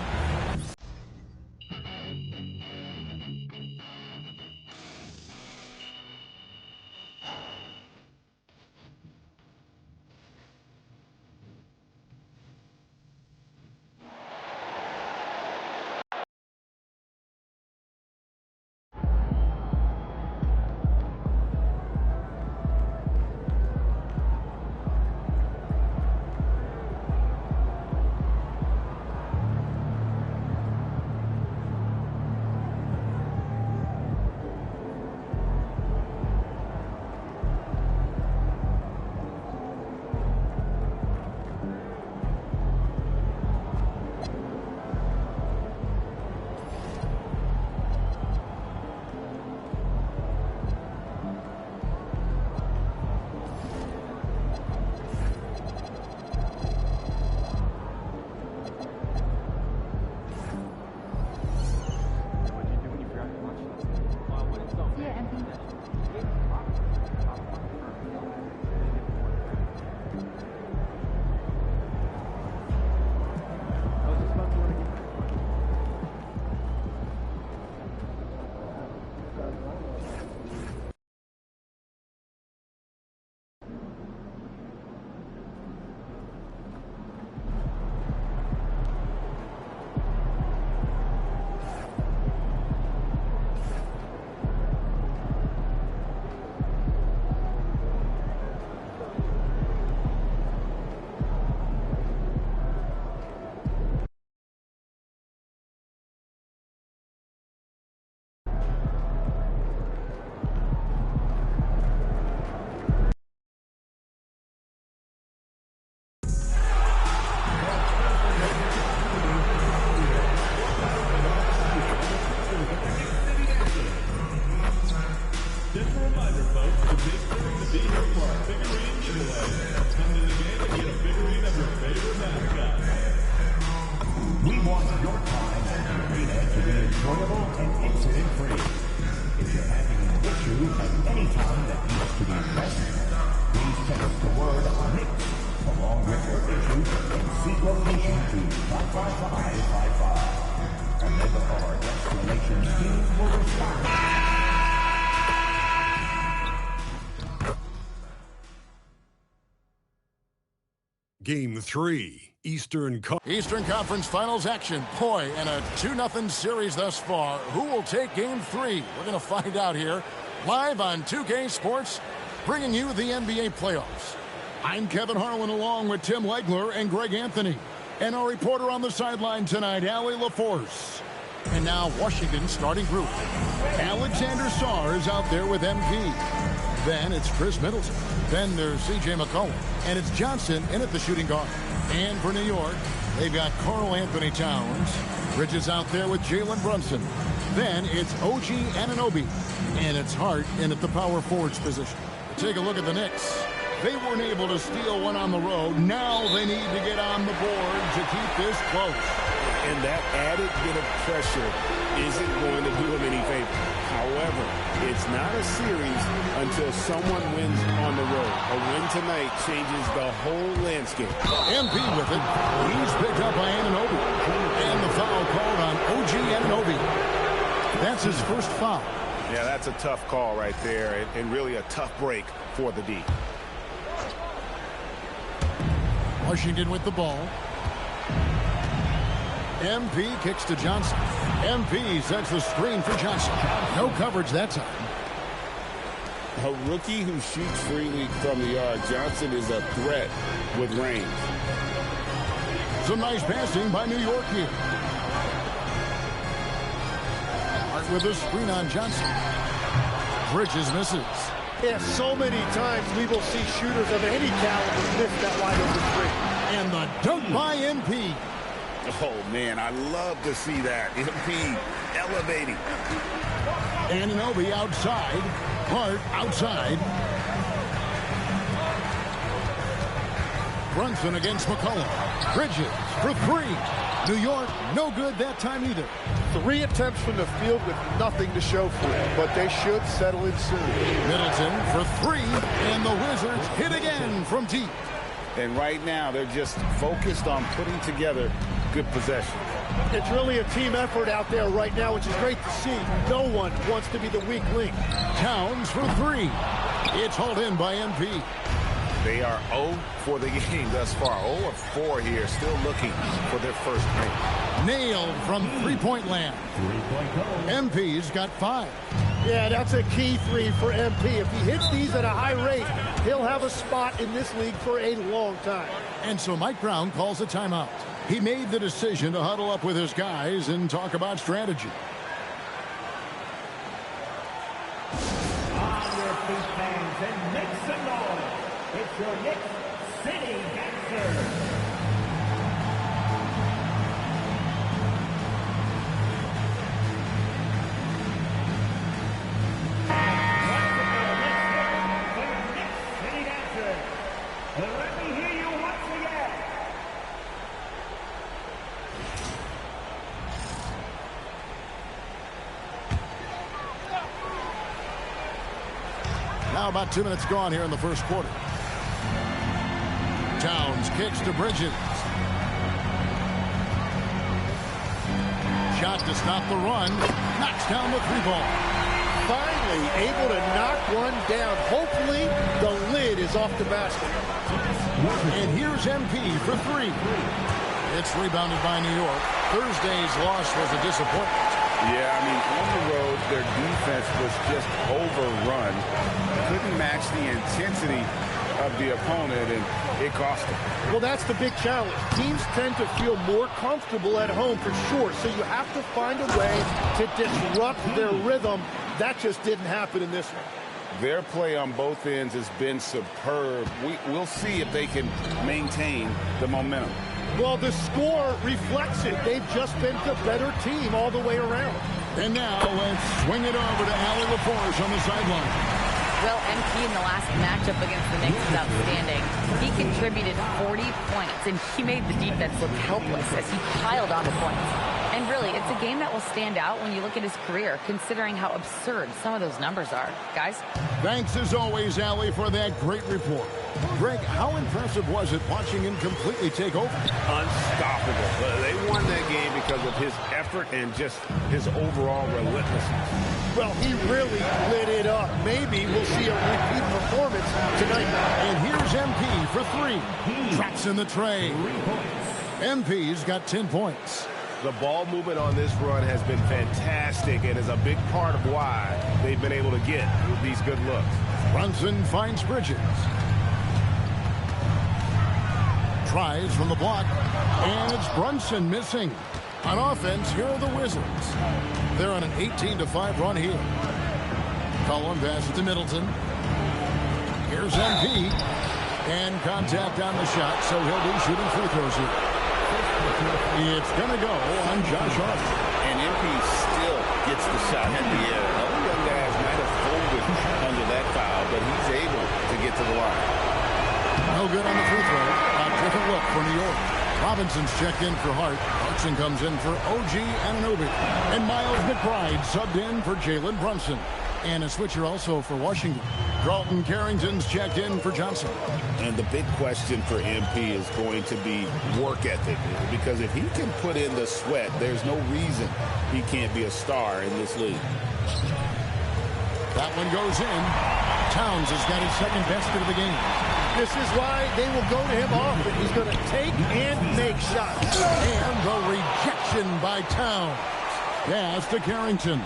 Game 3, Eastern
Conference Finals action. Boy, in a 2-0 series thus far. Who will take Game 3? We're going to find out here, live on 2K Sports, bringing you the NBA playoffs. I'm Kevin Harlan along with Tim Legler and Greg Anthony. And our reporter on the sideline tonight, Allie LaForce. And now Washington's starting group. Alexander Sarr is out there with MP. Then it's Chris Middleton. Then there's C.J. McCollum. And it's Johnson in at the shooting guard. And for New York, they've got Karl Anthony Towns. Bridges out there with Jalen Brunson. Then it's OG Anunoby. And it's Hart in at the power forwards position. Take a look at the Knicks. They weren't able to steal one on the road. Now they need to get on the board to keep this close.
And that added bit of pressure isn't going to do them any favor. However, it's not a series until someone wins on the road. A win tonight changes the whole landscape.
MP with it. He's picked up by Anunoby. And the foul called on OG Anunoby. That's his first foul.
Yeah, that's a tough call right there, and really a tough break for the D.
Washington with the ball. MP kicks to Johnson. MP sets the screen for Johnson. No coverage that time.
A rookie who shoots freely from the yard. Johnson is a threat with range.
Some nice passing by New York here. Hart with a screen on Johnson. Bridges misses.
Yeah, so many times we will see shooters of any caliber miss that wide open three.
And the dunk by MP.
Oh, man, I love to see that. MP elevating.
Anunoby outside. Hart outside. Brunson against McCollum. Bridges for three. New York, no good that time either.
3 attempts from the field with nothing to show for it, but they should settle in soon.
Middleton for 3, and the Wizards hit again from deep.
And right now, they're just focused on putting together good possession.
It's really a team effort out there right now, which is great to see. No one wants to be the weak link.
Towns for 3. It's hauled in by MP.
They are 0 for the game thus far. 0 of 4 here, still looking for their first win.
Nailed from three-point land. MP's got 5.
Yeah, that's a key 3 for MP. If he hits these at a high rate, he'll have a spot in this league for a long time.
And so Mike Brown calls a timeout. He made the decision to huddle up with his guys and talk about strategy.
On your feet, fans, and make some noise. It's your Knicks City Dancers. Let me hear you once again.
Now about 2 minutes gone here in the first quarter. Towns kicks to Bridges. Shot to stop the run. Knocks down the 3-ball.
Finally able to knock one down. Hopefully the lid is off the basket.
And here's MP for 3. It's rebounded by New York. Thursday's loss was a disappointment.
Yeah, I mean, on the road, their defense was just overrun. Couldn't match the intensity of the opponent, and it cost them.
Well, that's the big challenge. Teams tend to feel more comfortable at home for sure, so you have to find a way to disrupt their rhythm. That just didn't happen in this one.
Their play on both ends has been superb. We'll see if they can maintain the momentum.
Well, the score reflects it. They've just been the better team all the way around.
And now let's swing it over to Allie LaForge on the sideline.
Well, MP in the last matchup against the Knicks is outstanding. He contributed 40 points, and he made the defense look helpless as he piled on the points. And really, it's a game that will stand out when you look at his career, considering how absurd some of those numbers are. Guys?
Thanks as always, Allie, for that great report. Greg, how impressive was it watching him completely take over?
Unstoppable. They won that game because of his effort and just his overall relentlessness.
Well, he really lit it up. Maybe we'll see a repeat performance tonight.
And here's MP for 3. Drops in the tray. MP's got 10 points.
The ball movement on this run has been fantastic and is a big part of why they've been able to get these good looks.
Brunson finds Bridges. Tries from the block. And it's Brunson missing. On offense, here are the Wizards. They're on an 18-5 run here. Collin passes to Middleton. Here's MP. And contact on the shot, so he'll be shooting free throws here. It's going to go on Josh Hart.
And MP still gets the shot at the end. Other young guys might have folded under that foul, but he's able to get to the line.
No good on the free throw. A different look for New York. Robinson's checked in for Hart. Clarkson comes in for OG Anunoby. And Miles McBride subbed in for Jalen Brunson. And a switcher also for Washington. Dalton Carrington's checked in for Johnson.
And the big question for MP is going to be work ethic. Because if he can put in the sweat, there's no reason he can't be a star in this league.
That one goes in. Towns has got his second basket of the game.
This is why they will go to him often. He's going to take and make shots.
And the rejection by Towns. Pass to Carrington.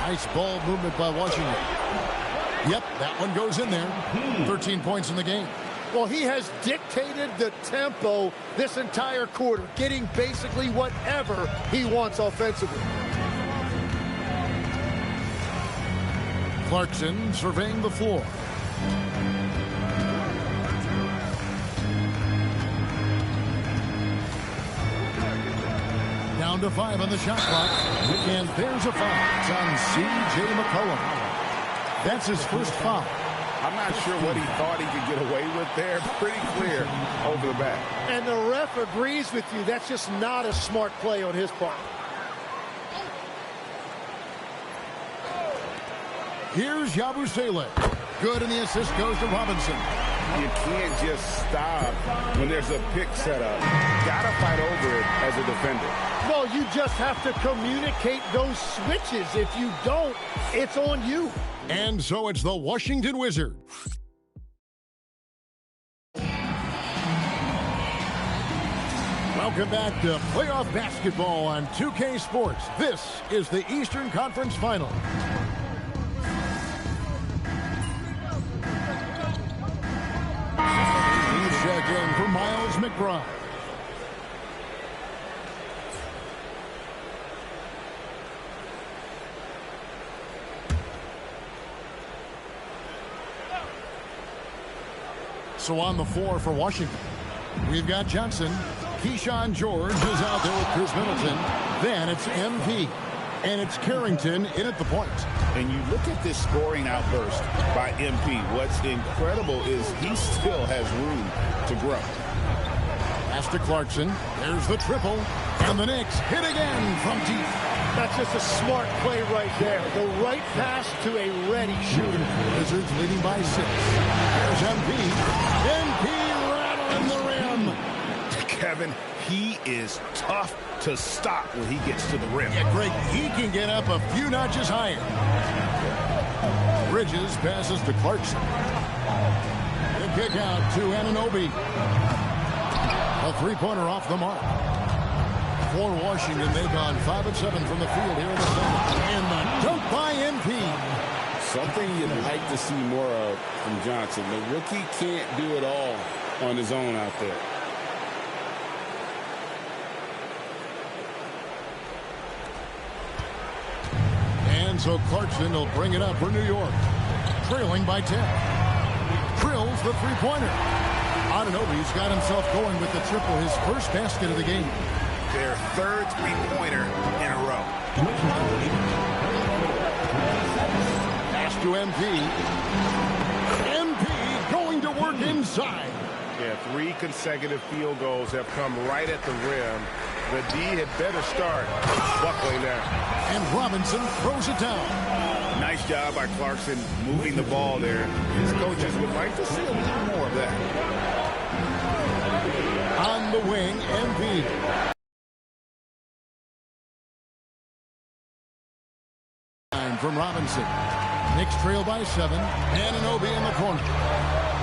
Nice ball movement by Washington. Yep, that one goes in there. 13 points in the game.
Well, he has dictated the tempo this entire quarter, getting basically whatever he wants offensively.
Clarkson surveying the floor. Down to 5 on the shot clock. And there's a foul. It's on C.J. McCollum. That's his first foul.
I'm not sure what he thought he could get away with there. Pretty clear over the back.
And the ref agrees with you. That's just not a smart play on his part.
Here's Yabusele. Good, and the assist goes to Robinson.
You can't just stop when there's a pick set up. Gotta fight over it as a defender.
Well, you just have to communicate those switches. If you don't, it's on you.
And so it's the Washington Wizards. Welcome back to playoff basketball on 2K Sports. This is the Eastern Conference Final. Check in for Miles McBride. So on the floor for Washington, we've got Johnson. Keyshawn George is out there with Chris Middleton. Then it's MP. And it's Carrington in at the point.
And you look at this scoring outburst by MP. What's incredible is he still has room to grow.
Pass to Clarkson. There's the triple. And the Knicks hit again from deep.
That's just a smart play right there. The right pass to a ready shooter.
Wizards leading by 6. There's MP. MP rattling the rim.
Kevin, he is tough to stop when he gets to the rim.
Yeah, Greg, he can get up a few notches higher. Bridges passes to Clarkson. The kick out to Anunoby. A three-pointer off the mark. For Washington, they've gone 5 of 7 from the field here in the second. And the dunk by MP.
Something you'd like to see more of from Johnson. The rookie can't do it all on his own out there.
And so Clarkson will bring it up for New York. Trailing by 10. Drills the three-pointer. Anunoby's got himself going with the triple, his first basket of the game.
Their third three-pointer in a row.
Pass to MP. MP going to work inside.
Yeah, 3 consecutive field goals have come right at the rim. The D had better start buckling there.
And Robinson throws it down.
Nice job by Clarkson moving the ball there. His coaches would like to see a little more of that.
On the wing, MP. From Robinson. Knicks trail by 7. Anunoby in the corner.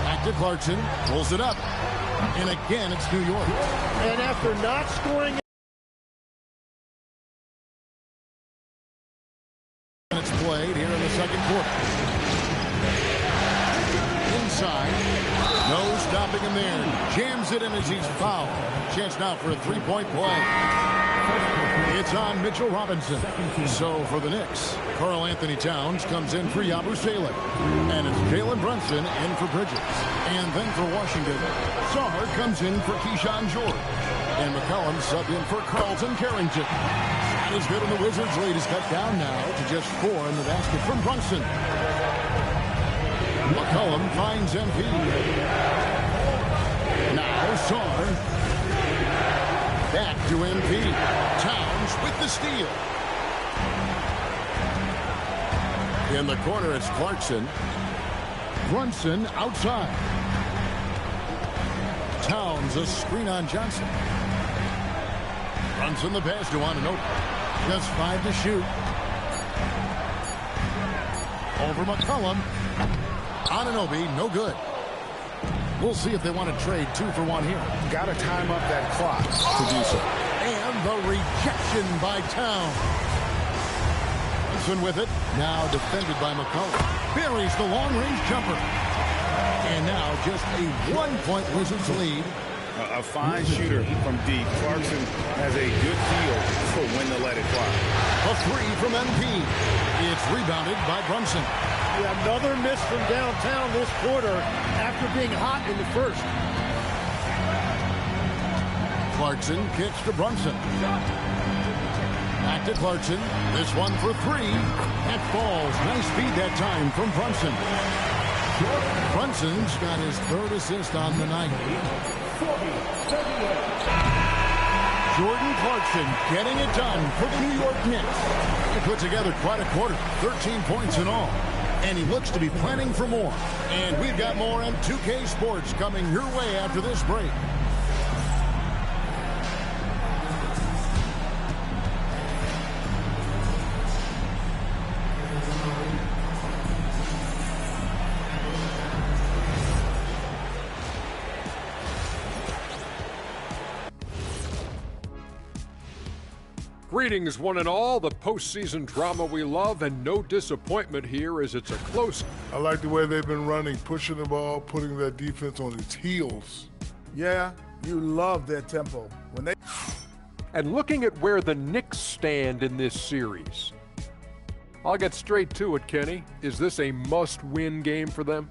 Back to Clarkson. Pulls it up. And again, it's New York.
And after not scoring...
It's played here in the second quarter. Inside. No stopping him there. Jams it in as he's fouled. Chance now for a three-point play. It's on Mitchell Robinson. So for the Knicks, Karl Anthony Towns comes in for Yabusele. And it's Jalen Brunson in for Bridges. And then for Washington, Sarr comes in for Keyshawn George. And McCollum subbed in for Carlton Carrington. That is good, and the Wizards' lead is cut down now to just 4 in the basket from Brunson. McCollum finds MP. Now Sarr. Back to MP. Towns with the steal. In the corner, it's Clarkson. Brunson outside. Towns a screen on Johnson. Brunson the pass to Anunoby. Just 5 to shoot. Over McCollum. Anunoby, no good. We'll see if they want to trade 2 for 1 here.
Got to time up that clock to do so.
And the rejection by Towns. Brunson with it. Now defended by McCollum. Buries the long-range jumper. And now just a 1-point Wizards lead.
A fine shooter from deep. Clarkson has a good feel for when to let it fly.
A 3 from MP. It's rebounded by Brunson.
Yeah, another miss from downtown this quarter after being hot in the first.
Clarkson kicks to Brunson. Back to Clarkson. This one for 3. That falls. Nice speed that time from Brunson. Brunson's got his 3rd assist on the night. Jordan Clarkson getting it done for the New York Knicks. He put together quite a quarter, 13 points in all. And he looks to be planning for more. And we've got more on 2K Sports coming your way after this break.
Greetings, one and all. The postseason drama we love, and no disappointment here as it's a close.
I like the way they've been running, pushing the ball, putting that defense on its heels.
Yeah, you love their tempo. When they
And looking at where the Knicks stand in this series, I'll get straight to it, Kenny. Is this a must-win game for them?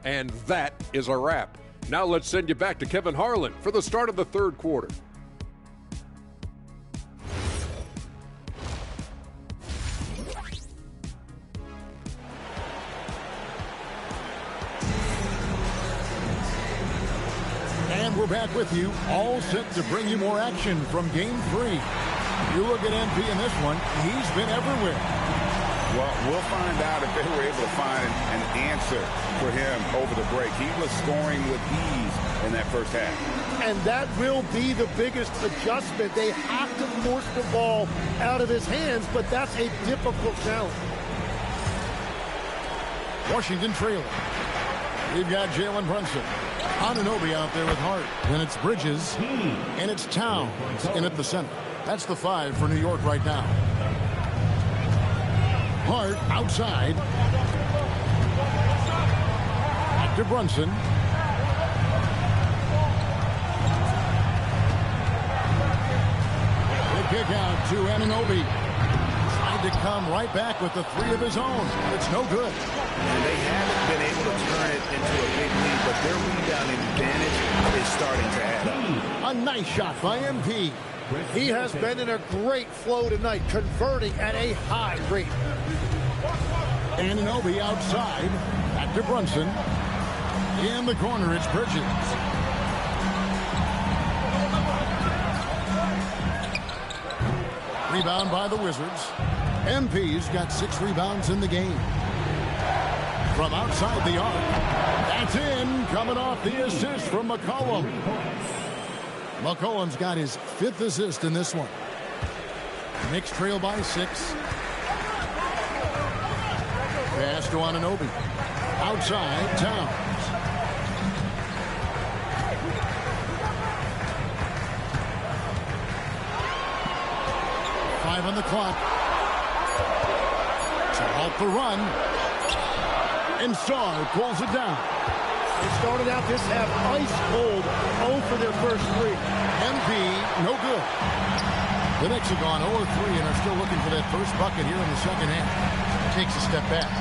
And that is a wrap. Now let's send you back to Kevin Harlan for the start of the 3rd quarter.
We're back with you, all set to bring you more action from Game 3. You look at MP in this one, he's been everywhere.
Well, we'll find out if they were able to find an answer for him over the break. He was scoring with ease in that first half.
And that will be the biggest adjustment. They have to force the ball out of his hands, but that's a difficult challenge.
Washington trailing. We've got Jalen Brunson. Anunoby out there with Hart. Then it's Bridges. And it's Towns in at the center. That's the 5 for New York right now. Hart outside. Back to Brunson. The kick out to Anunoby. Tried to come right back with the 3 of his own. It's no good.
And they haven't been able to turn it into a big lead, but their rebounding advantage is starting to add up.
A nice shot by MP.
He has been in a great flow tonight, converting at a high rate.
Anunoby outside. Back to Brunson. In the corner, it's Bridges. Rebound by the Wizards. MP's got 6 rebounds in the game. From outside the arc. That's in. Coming off the assist from McCollum. McCollum's got his 5th assist in this one. Knicks trail by 6. Pass to Anunoby. Outside, Towns. On the clock to halt the run, and Sarr pulls it down.
They started out this half ice cold, 0 for their first three.
MP, no good. The Knicks have gone 0-3 and are still looking for that first bucket here in the second half. Takes a step back.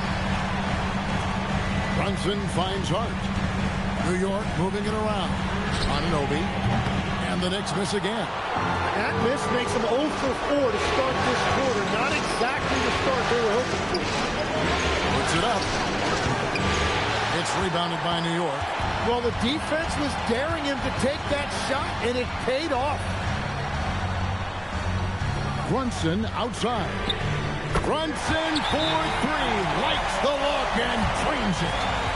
Brunson finds Hart. New York moving it around. Anunoby. And the Knicks miss again.
That miss makes them 0 for 4 to start this quarter. Not exactly the start they were hoping for.
Puts it up. It's rebounded by New York.
Well, the defense was daring him to take that shot, and it paid off.
Brunson outside. Brunson for three. Likes the look and drains it.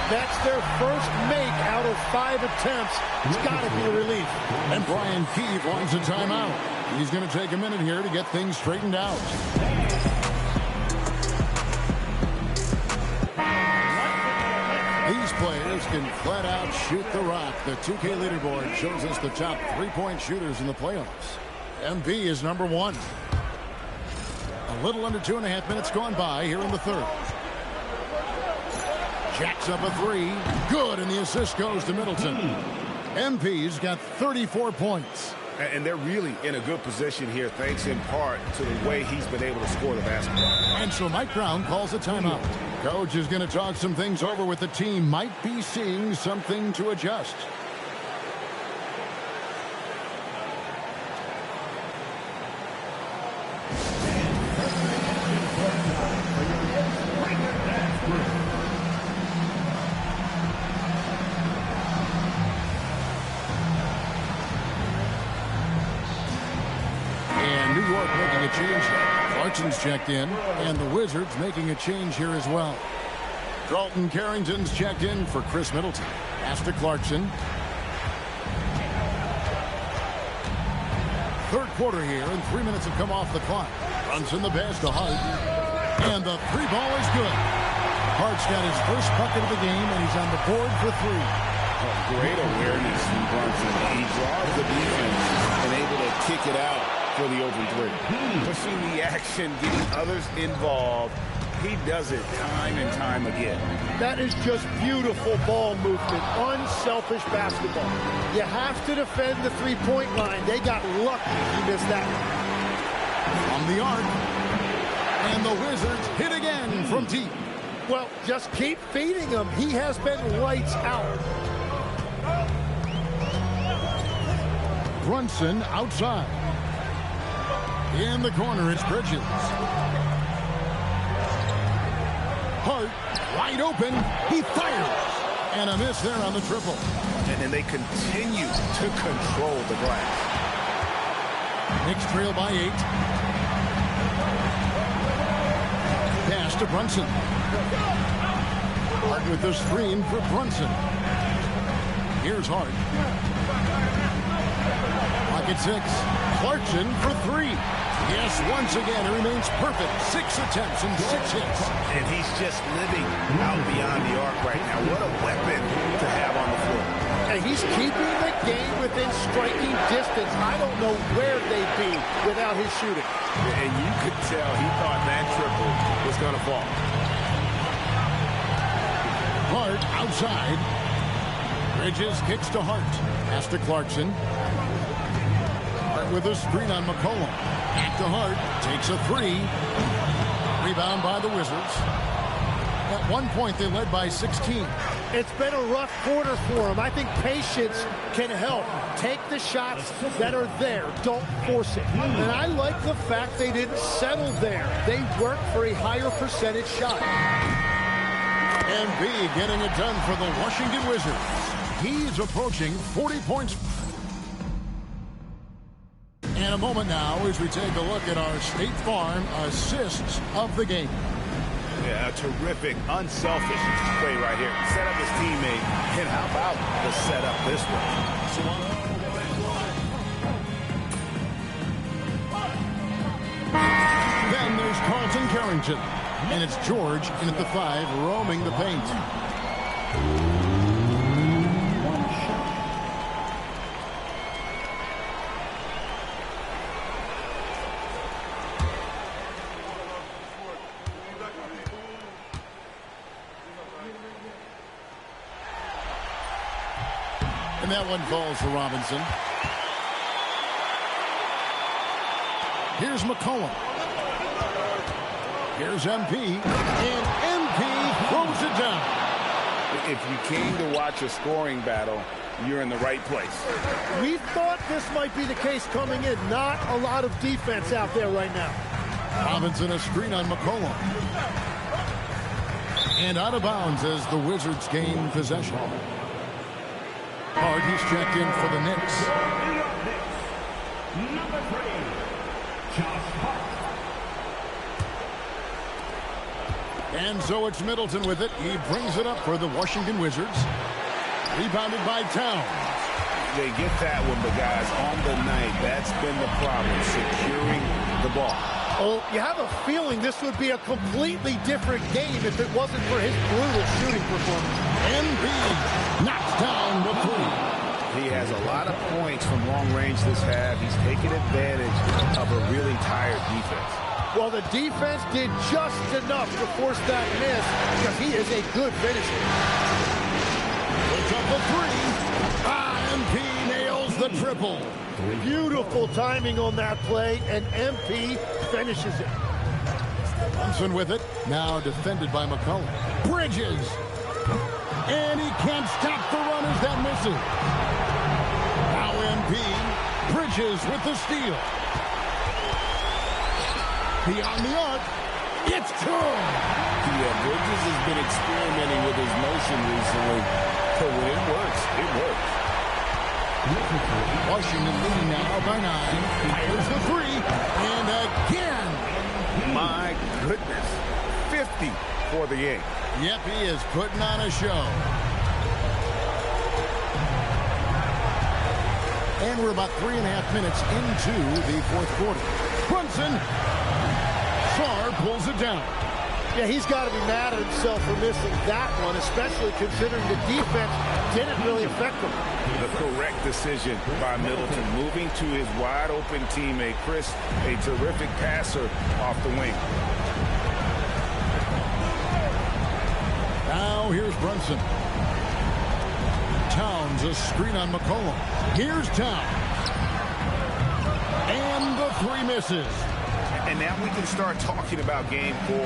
That's their first make out of 5 attempts. It's got to be a relief.
And Brian Keefe wants a timeout. He's going to take a minute here to get things straightened out. These players can flat out shoot the rock. The 2K leaderboard shows us the top three-point shooters in the playoffs. MB is number 1. A little under 2.5 minutes gone by here in the third. Jacks up a three. Good, and the assist goes to Middleton. MP's got 34 points.
And they're really in a good position here, thanks in part to the way he's been able to score the basketball.
And so Mike Brown calls a timeout. Coach is going to talk some things over with the team. Might be seeing something to adjust. A change. Clarkson's checked in, and the Wizards making a change here as well. Dalton Carrington's checked in for Chris Middleton. Pass to Clarkson. Third quarter here, and 3 minutes have come off the clock. Brunson the pass to Hart, and the three ball is good. Hart's got his first bucket of the game, and he's on the board for three.
Great awareness from Brunson. He draws the defense and able to kick it out for the open three. Pushing the action, getting others involved. He does it time and time again.
That is just beautiful ball movement. Unselfish basketball. You have to defend the three-point line. They got lucky he missed that one.
From the arc. And the Wizards hit again from deep.
Well, just keep feeding him. He has been lights out.
Brunson outside. In the corner, it's Bridges. Hart, wide open. He fires. And a miss there on the triple.
And then they continue to control the glass.
Knicks trail by 8. Pass to Brunson. Hart with the screen for Brunson. Here's Hart. Pocket 6. Clarkson for three. Yes, once again, it remains perfect. 6 attempts and 6 hits.
And he's just living out beyond the arc right now. What a weapon to have on the floor.
And he's keeping the game within striking distance. I don't know where they'd be without his shooting.
And you could tell he thought that triple was going to fall.
Hart outside. Bridges kicks to Hart. Pass to Clarkson. Hart with a screen on McCollum. Back to Hart. Takes a three. Rebound by the Wizards. At one point, they led by 16.
It's been a rough quarter for him. I think patience can help. Take the shots that are there. Don't force it. And I like the fact they didn't settle there. They worked for a higher percentage shot.
MB getting it done for the Washington Wizards. He's approaching 40 points. In a moment now as we take a look at our State Farm assists of the game.
Yeah, a terrific, unselfish play right here. Set up his teammate, and how about the setup this way?
Then there's Carlton Carrington. And it's George in at the 5, roaming the paint. And that one falls to Robinson. Here's McCollum. Here's MP. And MP throws it down.
If you came to watch a scoring battle, you're in the right place.
We thought this might be the case coming in. Not a lot of defense out there right now.
Robinson a screen on McCollum. And out of bounds as the Wizards gain possession. Hardy's checked in for the Knicks.
Number 3, Josh Hart.
And so it's Middleton with it. He brings it up for the Washington Wizards. Rebounded by Towns.
They get that one, but guys, on the night, that's been the problem, securing the ball.
Oh, you have a feeling this would be a completely different game if it wasn't for his brutal shooting performance.
Embiid knocks down the three.
He has a lot of points from long range this half. He's taken advantage of a really tired defense.
Well, the defense did just enough to force that miss because he is a good finisher.
Puts up the three. MP nails the triple.
Beautiful timing on that play, and MP finishes it.
Thompson with it. Now defended by McCollum. Bridges. And he can't stop the runners that misses. Now MP. Bridges with the steal. Beyond the arc. It's good.
Yeah, Bridges has been experimenting with his motion recently. But when it works, it works.
Washington leading now by 9. Fires the three. And again.
My goodness. 50 for the game.
Yep, he is putting on a show. And we're about 3.5 minutes into the fourth quarter. Brunson. Sarr pulls it down.
Yeah, he's got to be mad at himself for missing that one, especially considering the defense didn't really affect him.
The correct decision by Middleton, moving to his wide-open teammate, Chris, a terrific passer off the wing.
Now here's Brunson. Towns a screen on McCollum. Here's Towns. And the three misses.
And now we can start talking about game 4.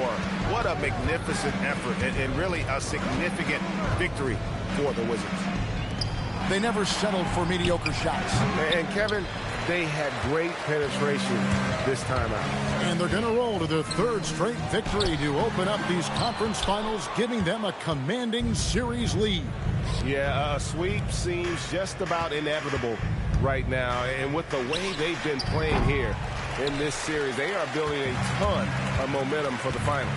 What a magnificent effort and really a significant victory for the Wizards.
They never settled for mediocre shots.
And Kevin, they had great penetration this time out.
And they're going to roll to their third straight victory to open up these conference finals, giving them a commanding series lead.
Yeah, a sweep seems just about inevitable right now. And with the way they've been playing here in this series, they are building a ton of momentum for the finals,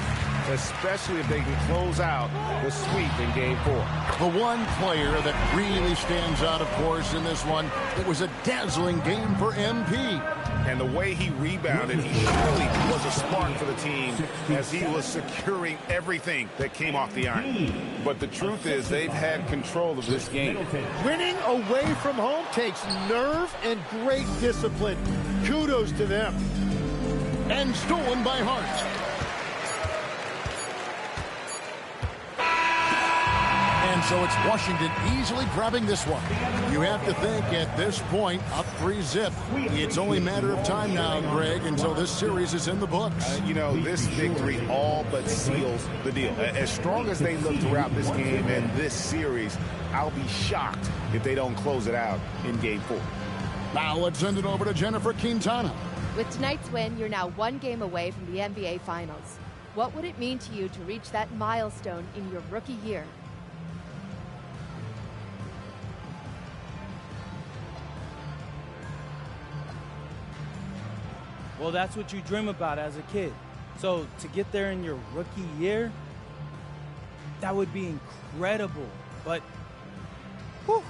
especially if they can close out the sweep in Game 4.
The one player that really stands out, of course, in this one, it was a dazzling game for MP.
And the way he rebounded, he surely was a spark for the team as he was securing everything that came off the iron. But the truth is they've had control of this game.
Winning away from home takes nerve and great discipline. Kudos to them.
And stolen by Hart. And so it's Washington easily grabbing this one. You have to think at this point, up 3-zip. It's only a matter of time now, Greg, until this series is in the books.
You know, this victory all but seals the deal. As strong as they look throughout this game and this series, I'll be shocked if they don't close it out in Game 4.
Now let's send it over to Jennifer Quintana.
With tonight's win, you're now one game away from the NBA Finals. What would it mean to you to reach that milestone in your rookie year?
Well, that's what you dream about as a kid. So to get there in your rookie year, that would be incredible. But whew,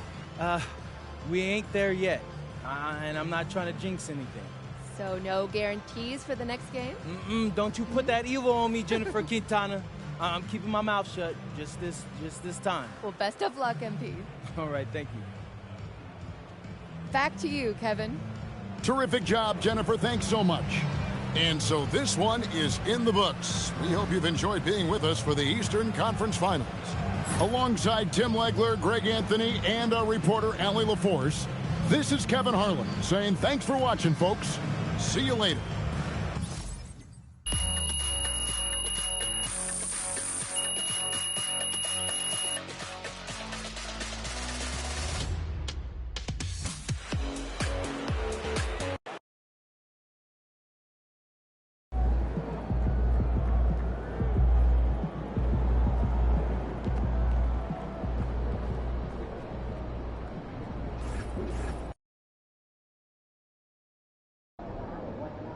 we ain't there yet. And I'm not trying to jinx anything.
So no guarantees for the next game?
Don't you put that evil on me, Jennifer Quintana. I'm keeping my mouth shut just this time.
Well, best of luck, MP.
All right, thank you.
Back to you, Kevin.
Terrific job, Jennifer. Thanks so much. And so this one is in the books. We hope you've enjoyed being with us for the Eastern Conference Finals. Alongside Tim Legler, Greg Anthony, and our reporter, Allie LaForce, this is Kevin Harlan saying thanks for watching, folks. See you later.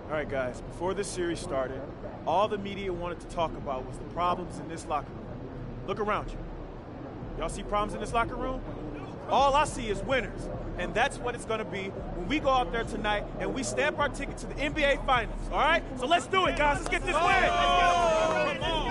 All right, guys, before this series started, all the media wanted to talk about was the problems in this locker room. Look around you. Y'all see problems in this locker room? All I see is winners, and that's what it's going to be when we go out there tonight and we stamp our ticket to the NBA Finals, all right? So let's do it, guys. Let's get this win. Let's go.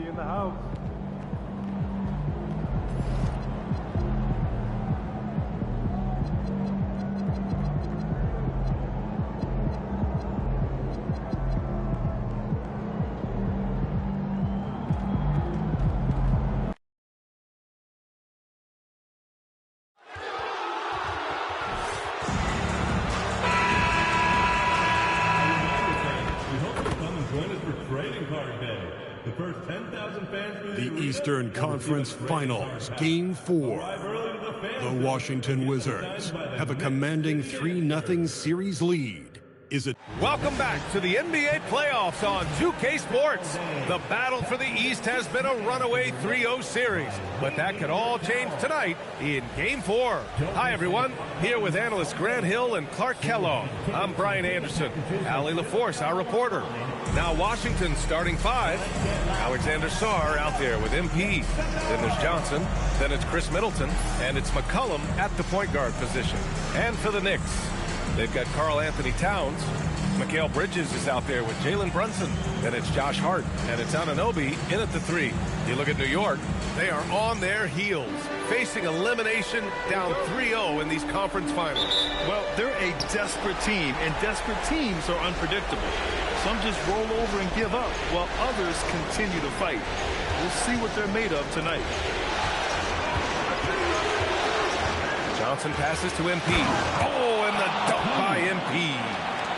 In the house.
The Eastern Conference Finals, Game 4. The Washington Wizards have a commanding 3-0 series lead. Is it?
Welcome back to the NBA playoffs on 2K Sports. The battle for the East has been a runaway 3-0 series, but that could all change tonight in Game 4. Hi, everyone. Here with analysts Grant Hill and Clark Kellogg. I'm Brian Anderson. Allie LaForce, our reporter. Now Washington starting 5. Alexander Sarr out there with MP. Then there's Johnson. Then it's Chris Middleton. And it's McCollum at the point guard position. And for the Knicks, they've got Karl Anthony Towns. Mikal Bridges is out there with Jalen Brunson. Then it's Josh Hart. And it's Anunoby in at the 3. You look at New York, they are on their heels, facing elimination down 3-0 in these conference finals.
Well, they're a desperate team, and desperate teams are unpredictable. Some just roll over and give up, while others continue to fight. We'll see what they're made of tonight.
Johnson passes to MP. Oh, and the dunk by MP.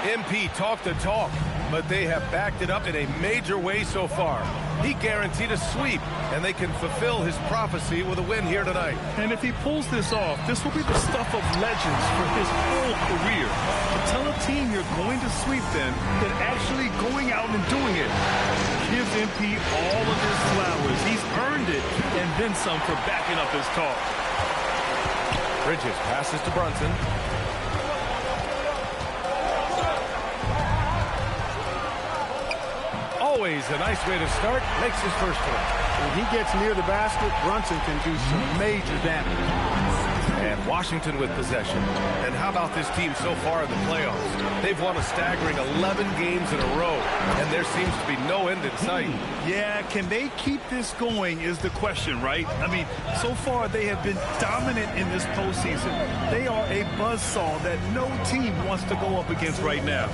MP talked the talk, but they have backed it up in a major way so far. He guaranteed a sweep, and they can fulfill his prophecy with a win here tonight.
And if he pulls this off, this will be the stuff of legends for his whole career. To tell a team you're going to sweep them, than actually going out and doing it. Gives MP all of his flowers. He's earned it, and then some for backing up his talk.
Bridges passes to Brunson. Always a nice way to start. Makes his first one.
When he gets near the basket, Brunson can do some major damage.
And Washington with possession. And how about this team so far in the playoffs? They've won a staggering 11 games in a row, and there seems to be no end in sight.
Yeah, can they keep this going is the question, right? I mean, so far they have been dominant in this postseason. They are a buzzsaw that no team wants to go up against right now.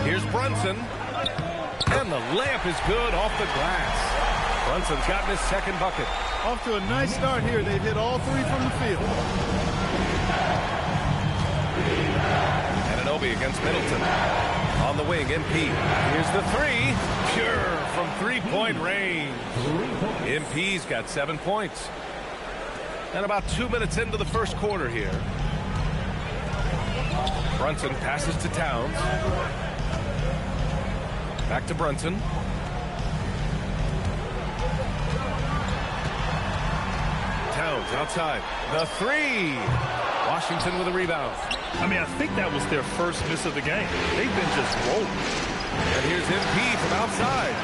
Here's Brunson, and the layup is good off the glass. Brunson's gotten his second bucket.
Off to a nice start here. They've hit all three from the field.
Anunoby against Middleton. On the wing, MP. Here's the three. Pure from three-point range. MP's got 7 points. And about 2 minutes into the first quarter here. Brunson passes to Towns. Back to Brunson. Towns outside. The three. Washington with a rebound.
I mean, I think that was their first miss of the game. They've been just rolling.
And here's MP from outside.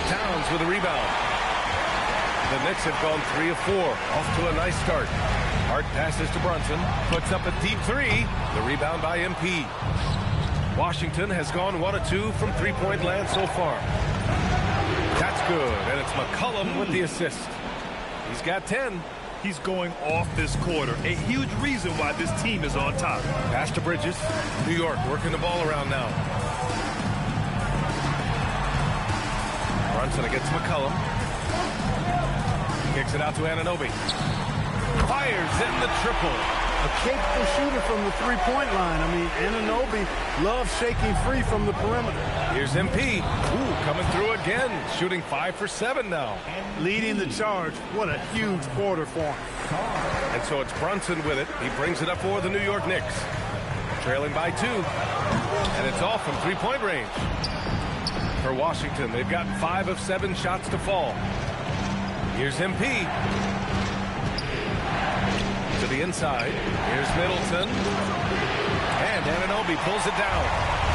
Towns with a rebound. The Knicks have gone 3 of 4. Off to a nice start. Hart passes to Brunson. Puts up a deep three. The rebound by MP. Washington has gone 1 of 2 from three-point land so far. That's good. And it's McCollum with the assist. He's got 10.
He's going off this quarter. A huge reason why this team is on top.
Pass to Bridges. New York working the ball around now. Brunson against McCollum. Kicks it out to Anunoby. Fires in the triple.
A capable shooter from the three-point line. I mean, Anunoby loves shaking free from the perimeter.
Here's MP. Ooh, coming through again. Shooting 5 for 7 now.
Leading the charge. What a huge quarter for him.
And so it's Brunson with it. He brings it up for the New York Knicks. Trailing by 2. And it's off from three-point range. For Washington, they've gotten 5 of 7 shots to fall. Here's MP. To the inside. Here's Middleton. And Anunoby pulls it down.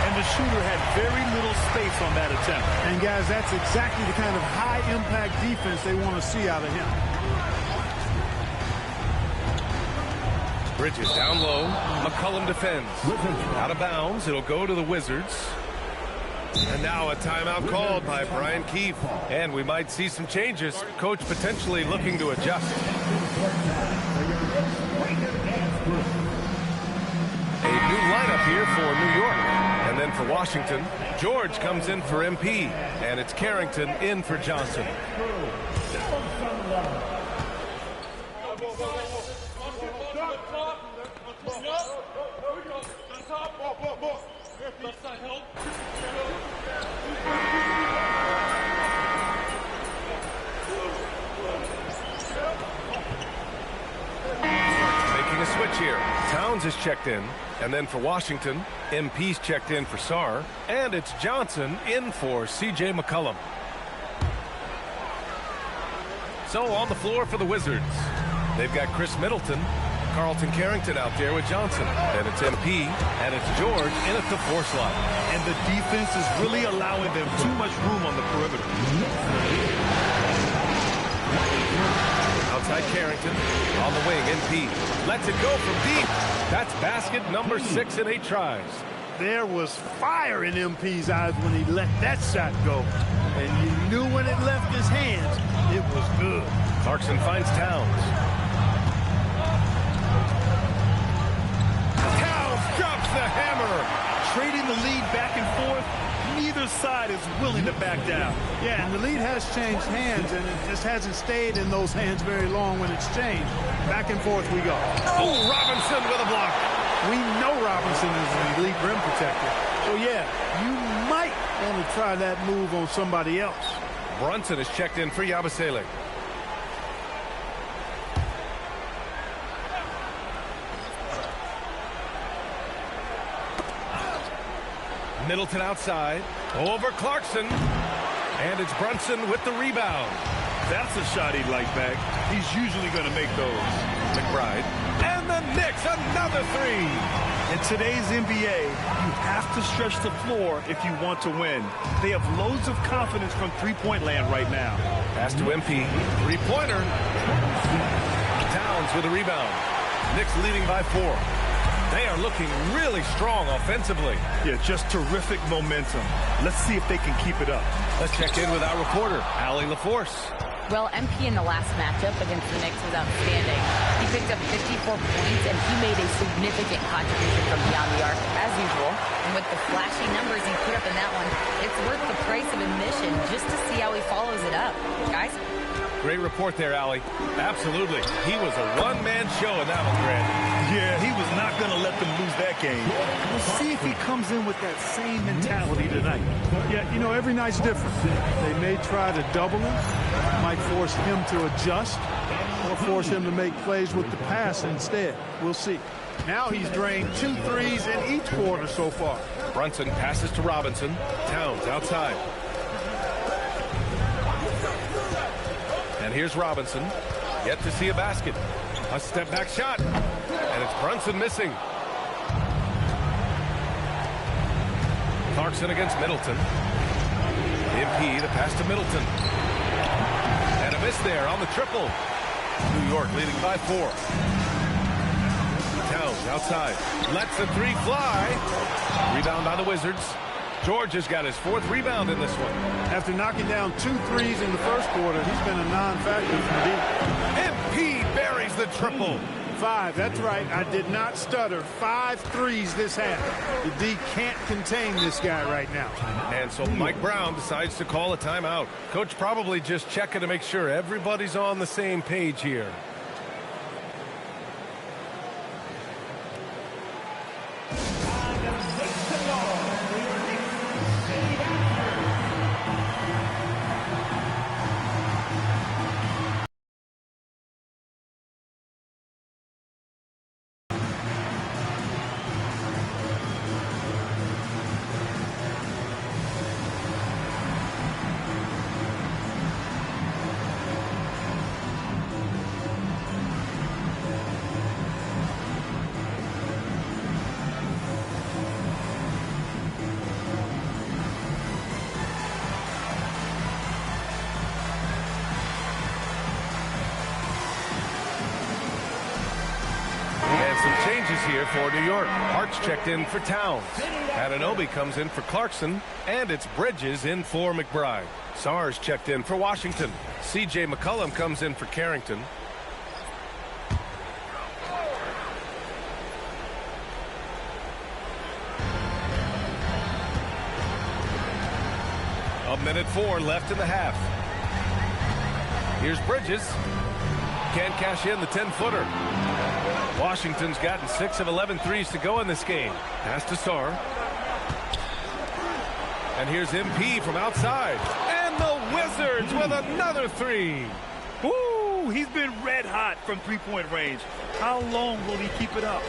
And the shooter had very little space on that attempt.
And guys, that's exactly the kind of high-impact defense they want to see out of him.
Bridges down low. McCollum defends. Out of bounds. It'll go to the Wizards. And now a timeout called by Brian Keefe. And we might see some changes. Coach potentially looking to adjust. A new lineup here for New York. And then for Washington, George comes in for MP. And it's Carrington in for Johnson. Switch here. Towns is checked in, and then for Washington, MP's checked in for Sarr, and it's Johnson in for C.J. McCollum. So on the floor for the Wizards, they've got Chris Middleton, Carlton Carrington out there with Johnson, and it's MP, and it's George in at the 4 slot.
And the defense is really allowing them too much room on the perimeter.
Outside Carrington, on the wing, MP. Lets it go from deep. That's basket number 6 in 8 tries.
There was fire in MP's eyes when he let that shot go. And you knew when it left his hands, it was good.
Clarkson finds Towns. Towns drops the hammer.
Trading the lead back and forth. Neither side is willing to back down.
Yeah, and the lead has changed hands, and it just hasn't stayed in those hands very long when it's changed. Back and forth we go.
Oh, Robinson with a block.
We know Robinson is an elite rim protector. So, yeah, you might want to try that move on somebody else.
Brunson is checked in for Yabusele. Middleton outside. Over Clarkson. And it's Brunson with the rebound.
That's a shot he'd like back. He's usually going to make those.
McBride. And the Knicks, another 3.
In today's NBA, you have to stretch the floor if you want to win. They have loads of confidence from three-point land right now.
Pass to MP. Three-pointer. Towns with a rebound. Knicks leading by 4. They are looking really strong offensively.
Yeah, just terrific momentum. Let's see if they can keep it up.
Let's check in with our reporter, Allie LaForce.
Well, MP in the last matchup against the Knicks was outstanding. He picked up 54 points, and he made a significant contribution from beyond the arc, as usual. And with the flashy numbers he put up in that one, it's worth the price of admission just to see how he follows it up. Guys?
Great report there, Allie. Absolutely. He was a one-man show in that one, Grant.
Yeah, he was not going to let them lose that game. We'll see if he comes in with that same mentality tonight.
Yeah, you know, every night's different. They may try to double him, might force him to adjust, or force him to make plays with the pass instead. We'll see.
Now he's drained 2 threes in each quarter so far.
Brunson passes to Robinson. Towns outside. And here's Robinson. Yet to see a basket. A step-back shot. And it's Brunson missing. Clarkson against Middleton. MP, the pass to Middleton. And a miss there on the triple. New York leading by 4. Towns outside. Lets the 3 fly. Rebound by the Wizards. George has got his 4th rebound in this one.
After knocking down 2 threes in the first quarter, he's been a non-factor from deep.
MP buries the triple.
5, that's right. I did not stutter. 5 threes this half. The D can't contain this guy right now.
And so Mike Brown decides to call a timeout. Coach probably just checking to make sure everybody's on the same page here. Some changes here for New York. Hart's checked in for Towns. Anunoby comes in for Clarkson, and it's Bridges in for McBride. Sars checked in for Washington. C.J. McCollum comes in for Carrington. A minute 4 left in the half. Here's Bridges. Can't cash in the 10-footer. Washington's gotten 6 of 11 threes to go in this game. Pass to Sar. And here's MP from outside. And the Wizards with another 3.
Ooh, he's been red hot from three-point range. How long will he keep it up?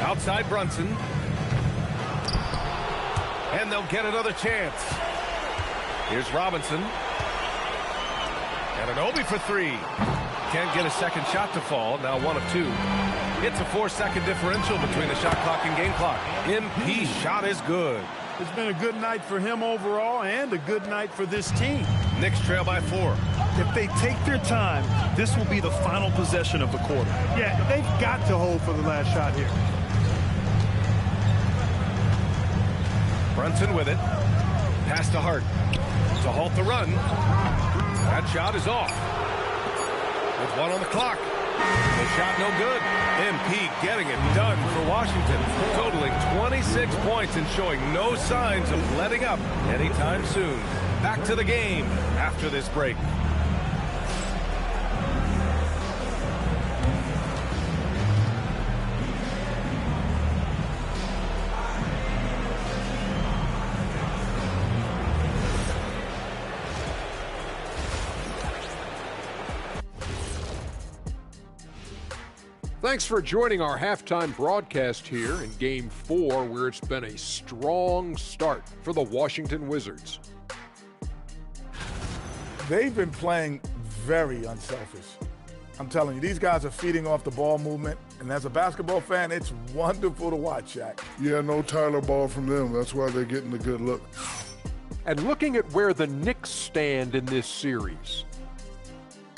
Outside Brunson. And they'll get another chance. Here's Robinson. Anunoby for 3. Can't get a second shot to fall. Now 1 of 2. It's a 4-second differential between the shot clock and game clock. MP's shot is good.
It's been a good night for him overall and a good night for this team.
Knicks trail by 4.
If they take their time, this will be the final possession of the quarter.
Yeah, they've got to hold for the last shot here.
Brunson with it. Pass to Hart. To halt the run. That shot is off. With 1 on the clock. The shot no good. MP getting it done for Washington. Totaling 26 points and showing no signs of letting up anytime soon. Back to the game after this break.
Thanks for joining our halftime broadcast here in Game 4, where it's been a strong start for the Washington Wizards.
They've been playing very unselfish. I'm telling you, these guys are feeding off the ball movement, and as a basketball fan, it's wonderful to watch, Shaq.
Yeah, no Tyler ball from them. That's why they're getting the good look.
And looking at where the Knicks stand in this series,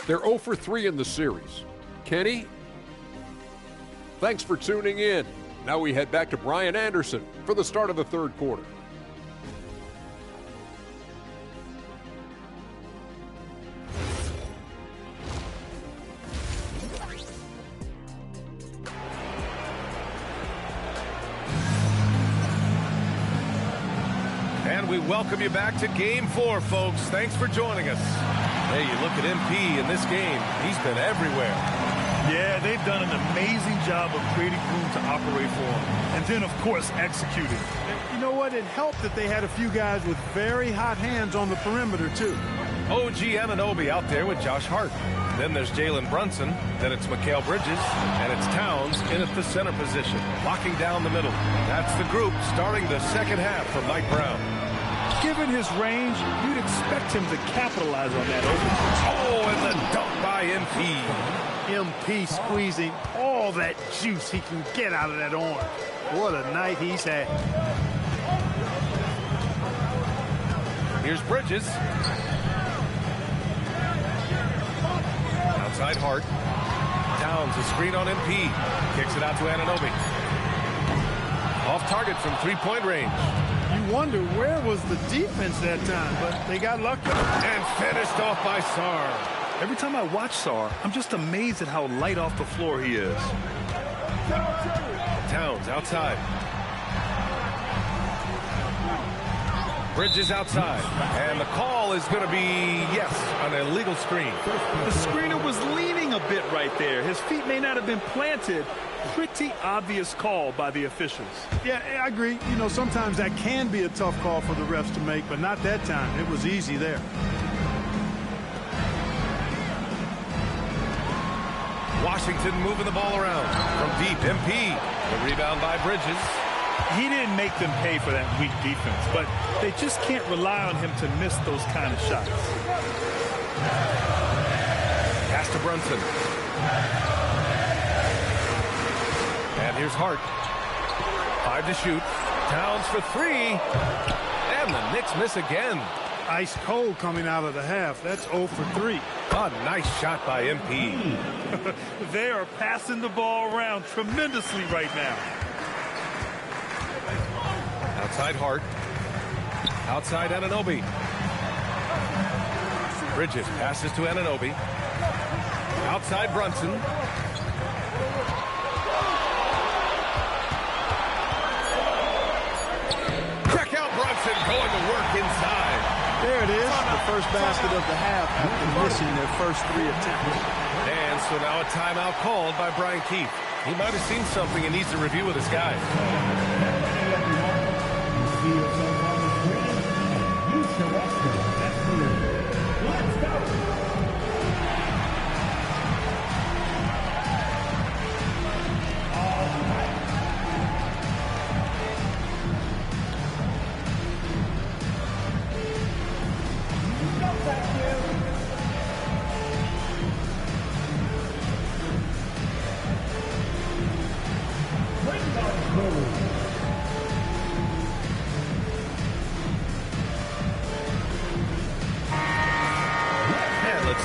they're 0 for 3 in the series. Kenny, thanks for tuning in. Now we head back to Brian Anderson for the start of the third quarter.
And we welcome you back to Game 4, folks. Thanks for joining us. Hey, you look at MP in this game, he's been everywhere.
Yeah, they've done an amazing job of creating room to operate for him. And then, of course, executing. You know what? It helped that they had a few guys with very hot hands on the perimeter, too.
OG Anunoby out there with Josh Hart. Then there's Jalen Brunson. Then it's Mikal Bridges. And it's Towns in at the center position, locking down the middle. That's the group starting the second half for Mike Brown.
Given his range, you'd expect him to capitalize on that open.
Oh, and the dunk by MP.
MP squeezing all that juice he can get out of that arm. What a night he's had.
Here's Bridges. Outside Hart. Towns, a screen on MP. Kicks it out to Anunoby. Off target from three-point range.
You wonder where was the defense that time, but they got lucky.
And finished off by Sarr.
Every time I watch Sarr, I'm just amazed at how light off the floor he is.
Towns outside. Bridges outside. And the call is going to be, yes, an illegal screen.
The screener was leaning a bit right there. His feet may not have been planted. Pretty obvious call by the officials.
Yeah, I agree. You know, sometimes that can be a tough call for the refs to make, but not that time. It was easy there.
Washington moving the ball around from deep. MP. The rebound by Bridges.
He didn't make them pay for that weak defense, but they just can't rely on him to miss those kind of shots.
Pass to Brunson. And here's Hart. 5 to shoot. Towns for 3. And the Knicks miss again.
Ice cold coming out of the half. That's 0 for 3.
A nice shot by MP.
They are passing the ball around tremendously right now.
Outside Hart. Outside Anunoby. Bridges passes to Anunoby. Outside Brunson. Check out Brunson going to work inside.
There it is, the first basket of the half after missing their first 3 attempts.
And so now a timeout called by Brian Keefe. He might have seen something and needs to review with his guys.
Let's go.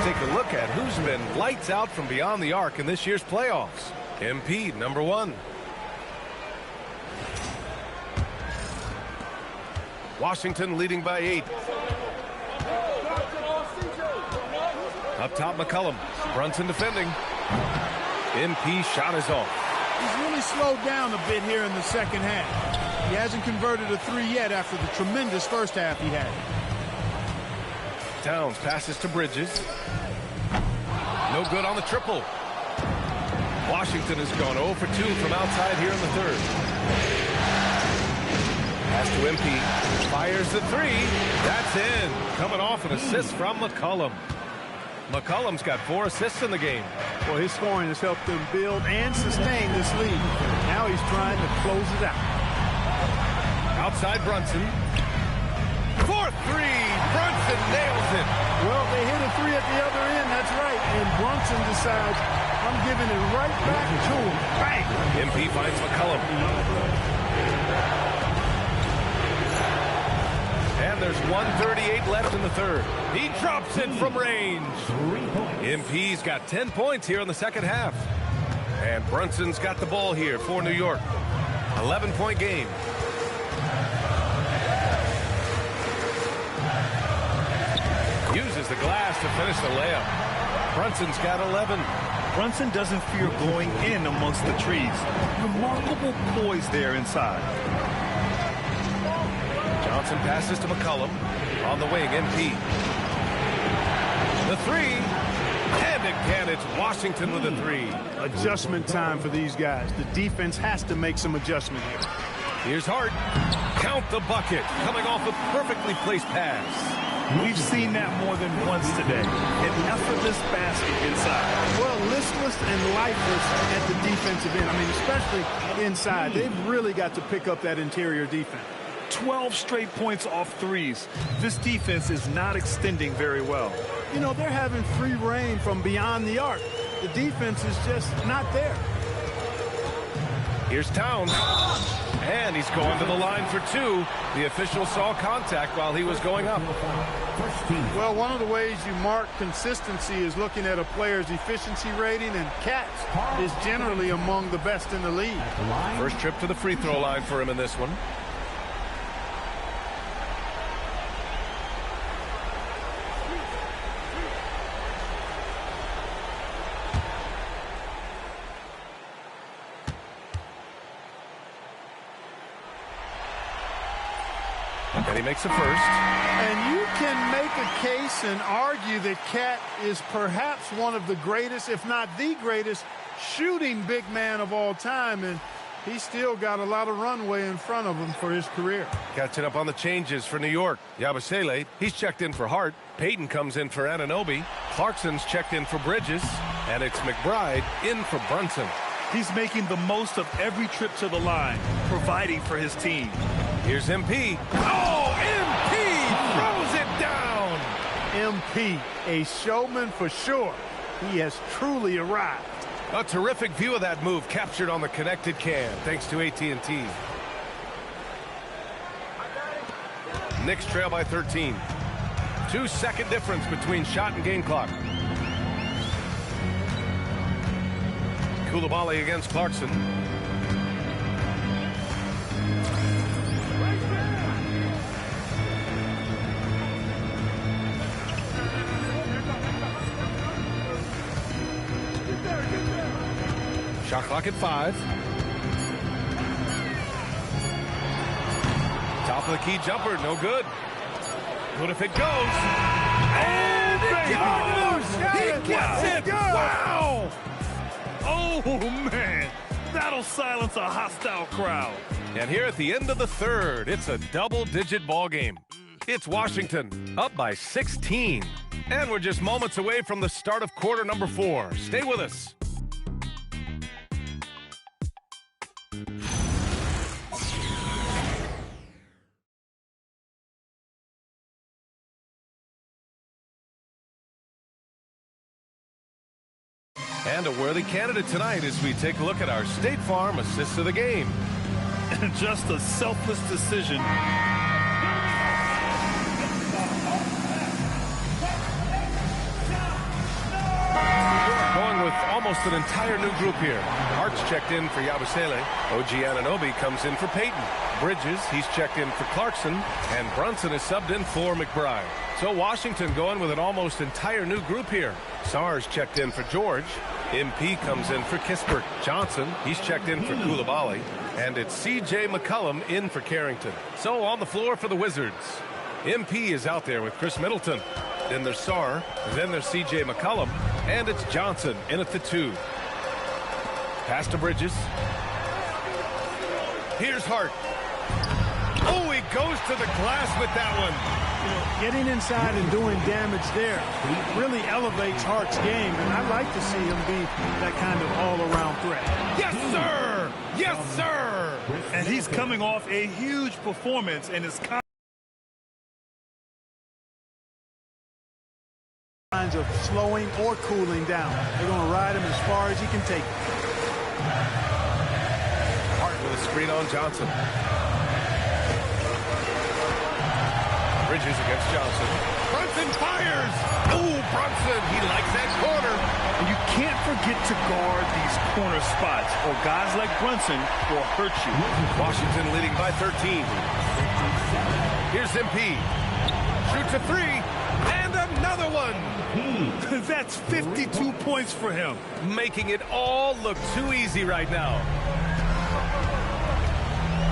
Take a look at who's been lights out from beyond the arc in this year's playoffs. MP, number 1. Washington leading by 8. Up top, McCollum. Brunson defending. MP shot is off.
He's really slowed down a bit here in the second half. He hasn't converted a 3 yet after the tremendous first half he had.
Towns passes to Bridges. No good on the triple. Washington has gone 0 for 2 from outside here in the third. Pass to MP. Fires the 3. That's in. Coming off an assist from McCollum. McCollum's got 4 assists in the game.
Well, his scoring has helped them build and sustain this lead. Now he's trying to close it out.
Outside Brunson. 4-3. Brunson nails it.
Well, they hit a 3 at the other end. That's right. And Brunson decides, I'm giving it right back to him. Bang!
MP finds McCollum. And And there's 1:38 left in the third. He drops it from range. MP's got 10 points here in the second half. And Brunson's got the ball here for New York. 11-point game. Uses the glass to finish the layup. Brunson's got 11.
Brunson doesn't fear going in amongst the trees. Remarkable poise there inside.
Johnson passes to McCollum. On the wing, MP. The three. And again, it's Washington with a three.
Adjustment time for these guys. The defense has to make some adjustment here.
Here's Hart. Count the bucket. Coming off a perfectly placed pass.
We've seen that more than once today. An effortless basket inside.
Well, listless and lifeless at the defensive end. I mean, especially inside. They've really got to pick up that interior defense.
12 straight points off threes. This defense is not extending very well.
You know, they're having free reign from beyond the arc. The defense is just not there.
Here's Towns. And he's going to the line for two. The official saw contact while he was going up.
Well, one of the ways you mark consistency is looking at a player's efficiency rating, and Katz is generally among the best in the league.
First trip to the free throw line for him in this one. And he makes a first.
And you can make a case and argue that Cat is perhaps one of the greatest, if not the greatest, shooting big man of all time. And he's still got a lot of runway in front of him for his career.
Catching up on the changes for New York. Yabusele, he's checked in for Hart. Payton comes in for Anunoby. Clarkson's checked in for Bridges. And it's McBride in for Brunson.
He's making the most of every trip to the line, providing for his team.
Here's MP. Oh, MP throws it down.
MP, a showman for sure. He has truly arrived.
A terrific view of that move captured on the connected cam, thanks to AT&T. Knicks trail by 13. 2-second difference between shot and game clock. Koulibaly against Clarkson. Shot clock at 5. Top of the key jumper, no good. What if it goes? And it goes! He gets it! Wow!
Oh, man. That'll silence a hostile crowd.
And here at the end of the third, it's a double-digit ball game. It's Washington, up by 16. And we're just moments away from the start of quarter number 4. Stay with us. And a worthy candidate tonight as we take a look at our State Farm assists of the game.
Just a selfless decision.
Going with almost an entire new group here. Hart's checked in for Yabusele. OG Anunoby comes in for Payton. Bridges, he's checked in for Clarkson. And Brunson is subbed in for McBride. So Washington going with an almost entire new group here. Sars checked in for George. MP comes in for Kispert. Johnson, he's checked in for Koulibaly. And it's C.J. McCollum in for Carrington. So on the floor for the Wizards. MP is out there with Chris Middleton. Then there's Sarr. Then there's C.J. McCollum. And it's Johnson in at the 2. Pass to Bridges. Here's Hart. Oh, he goes to the glass with that one.
You know, getting inside and doing damage there really elevates Hart's game, and I like to see him be that kind of all-around threat.
Yes, sir! Yes, sir!
And he's coming off a huge performance and is
signs of slowing or cooling down. They're going to ride him as far as he can take it.
Hart with a screen on Johnson. Bridges against Johnson. Brunson fires. Oh, Brunson, he likes that corner.
And you can't forget to guard these corner spots, or guys like Brunson will hurt you.
Washington leading by 13. Here's MP. Shoots a three, and another one.
That's 52 points for him.
Making it all look too easy right now.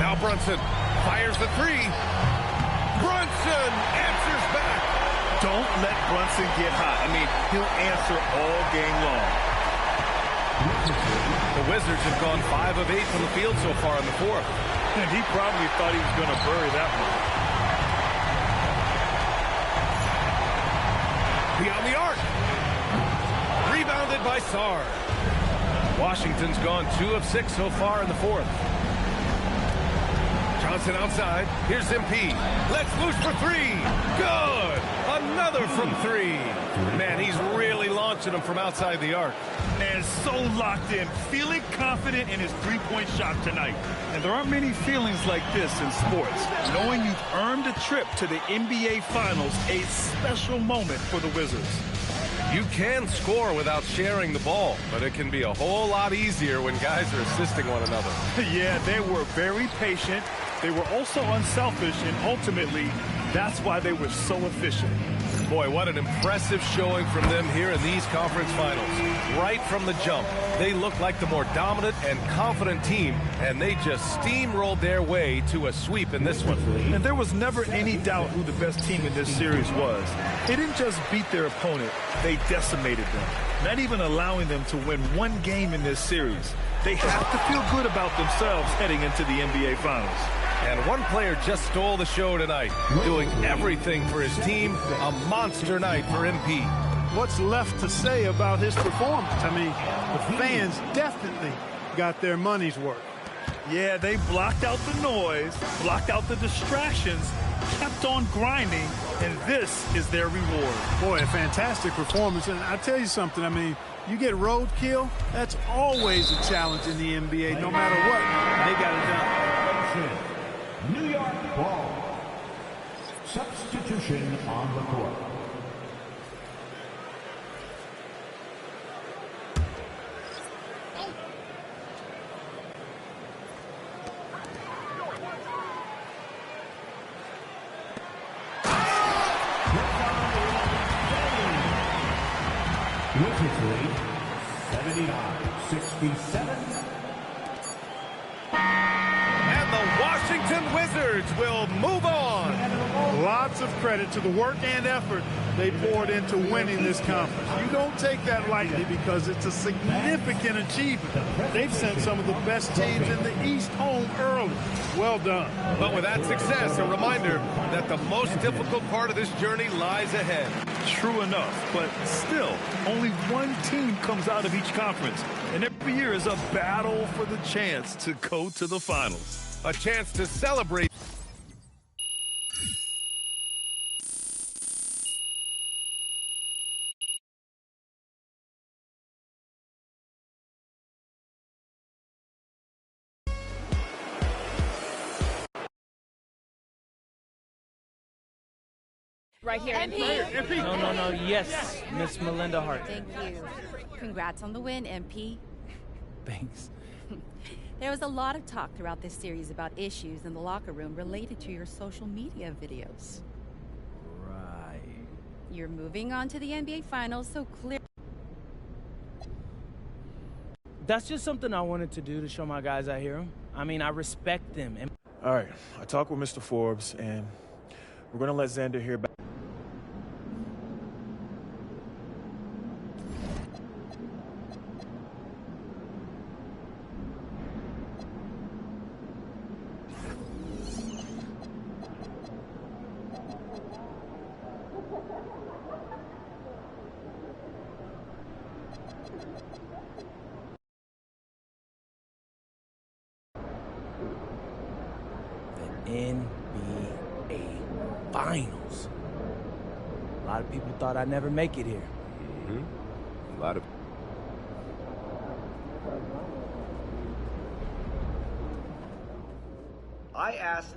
Now Brunson fires the three. Brunson answers back.
Don't let Brunson get hot. I mean, he'll answer all game long.
The Wizards have gone 5 of 8 from the field so far in the fourth.
And he probably thought he was going to bury that one.
Beyond the arc. Rebounded by Sarr. Washington's gone 2 of 6 so far in the fourth. Johnson outside. Here's MP. Let's loose for three. Good. Another from three. Man, he's really launching them from outside the arc.
And so locked in, feeling confident in his three-point shot tonight. And there aren't many feelings like this in sports. Knowing you've earned a trip to the NBA Finals, a special moment for the Wizards.
You can score without sharing the ball, but it can be a whole lot easier when guys are assisting one another.
Yeah, they were very patient. They were also unselfish, and ultimately, that's why they were so efficient.
Boy, what an impressive showing from them here in these conference finals. Right from the jump, they looked like the more dominant and confident team, and they just steamrolled their way to a sweep in this one.
And there was never any doubt who the best team in this series was. They didn't just beat their opponent, they decimated them, not even allowing them to win one game in this series. They have to feel good about themselves heading into the NBA Finals.
And one player just stole the show tonight, doing everything for his team. A monster night for MP.
What's left to say about his performance? I mean, the fans definitely got their money's worth.
Yeah, they blocked out the noise, blocked out the distractions, kept on grinding, and this is their reward.
Boy, a fantastic performance. And I tell you something, I mean, you get roadkill, that's always a challenge in the NBA, no matter what. They got it done.
New York ball. Substitution on the court. Wizards lead 79-67.
Washington Wizards will move on.
Lots of credit to the work and effort they poured into winning this conference. You don't take that lightly because it's a significant achievement. They've sent some of the best teams in the East home early. Well done.
But with that success, a reminder that the most difficult part of this journey lies ahead.
True enough, but still, only one team comes out of each conference. And every year is a battle for the chance to go to the finals.
A chance to celebrate.
Right here.
MP. No. Yes, Miss Melinda Hart.
Thank you. Congrats on the win, MP.
Thanks.
There was a lot of talk throughout this series about issues in the locker room related to your social media videos.
Right.
You're moving on to the NBA Finals, so clear.
That's just something I wanted to do to show my guys I hear them. I mean, I respect them.
All right, I talked with Mr. Forbes, and we're going to let Xander hear back.
NBA Finals. A lot of people thought I'd never make it here.
A lot of.
I asked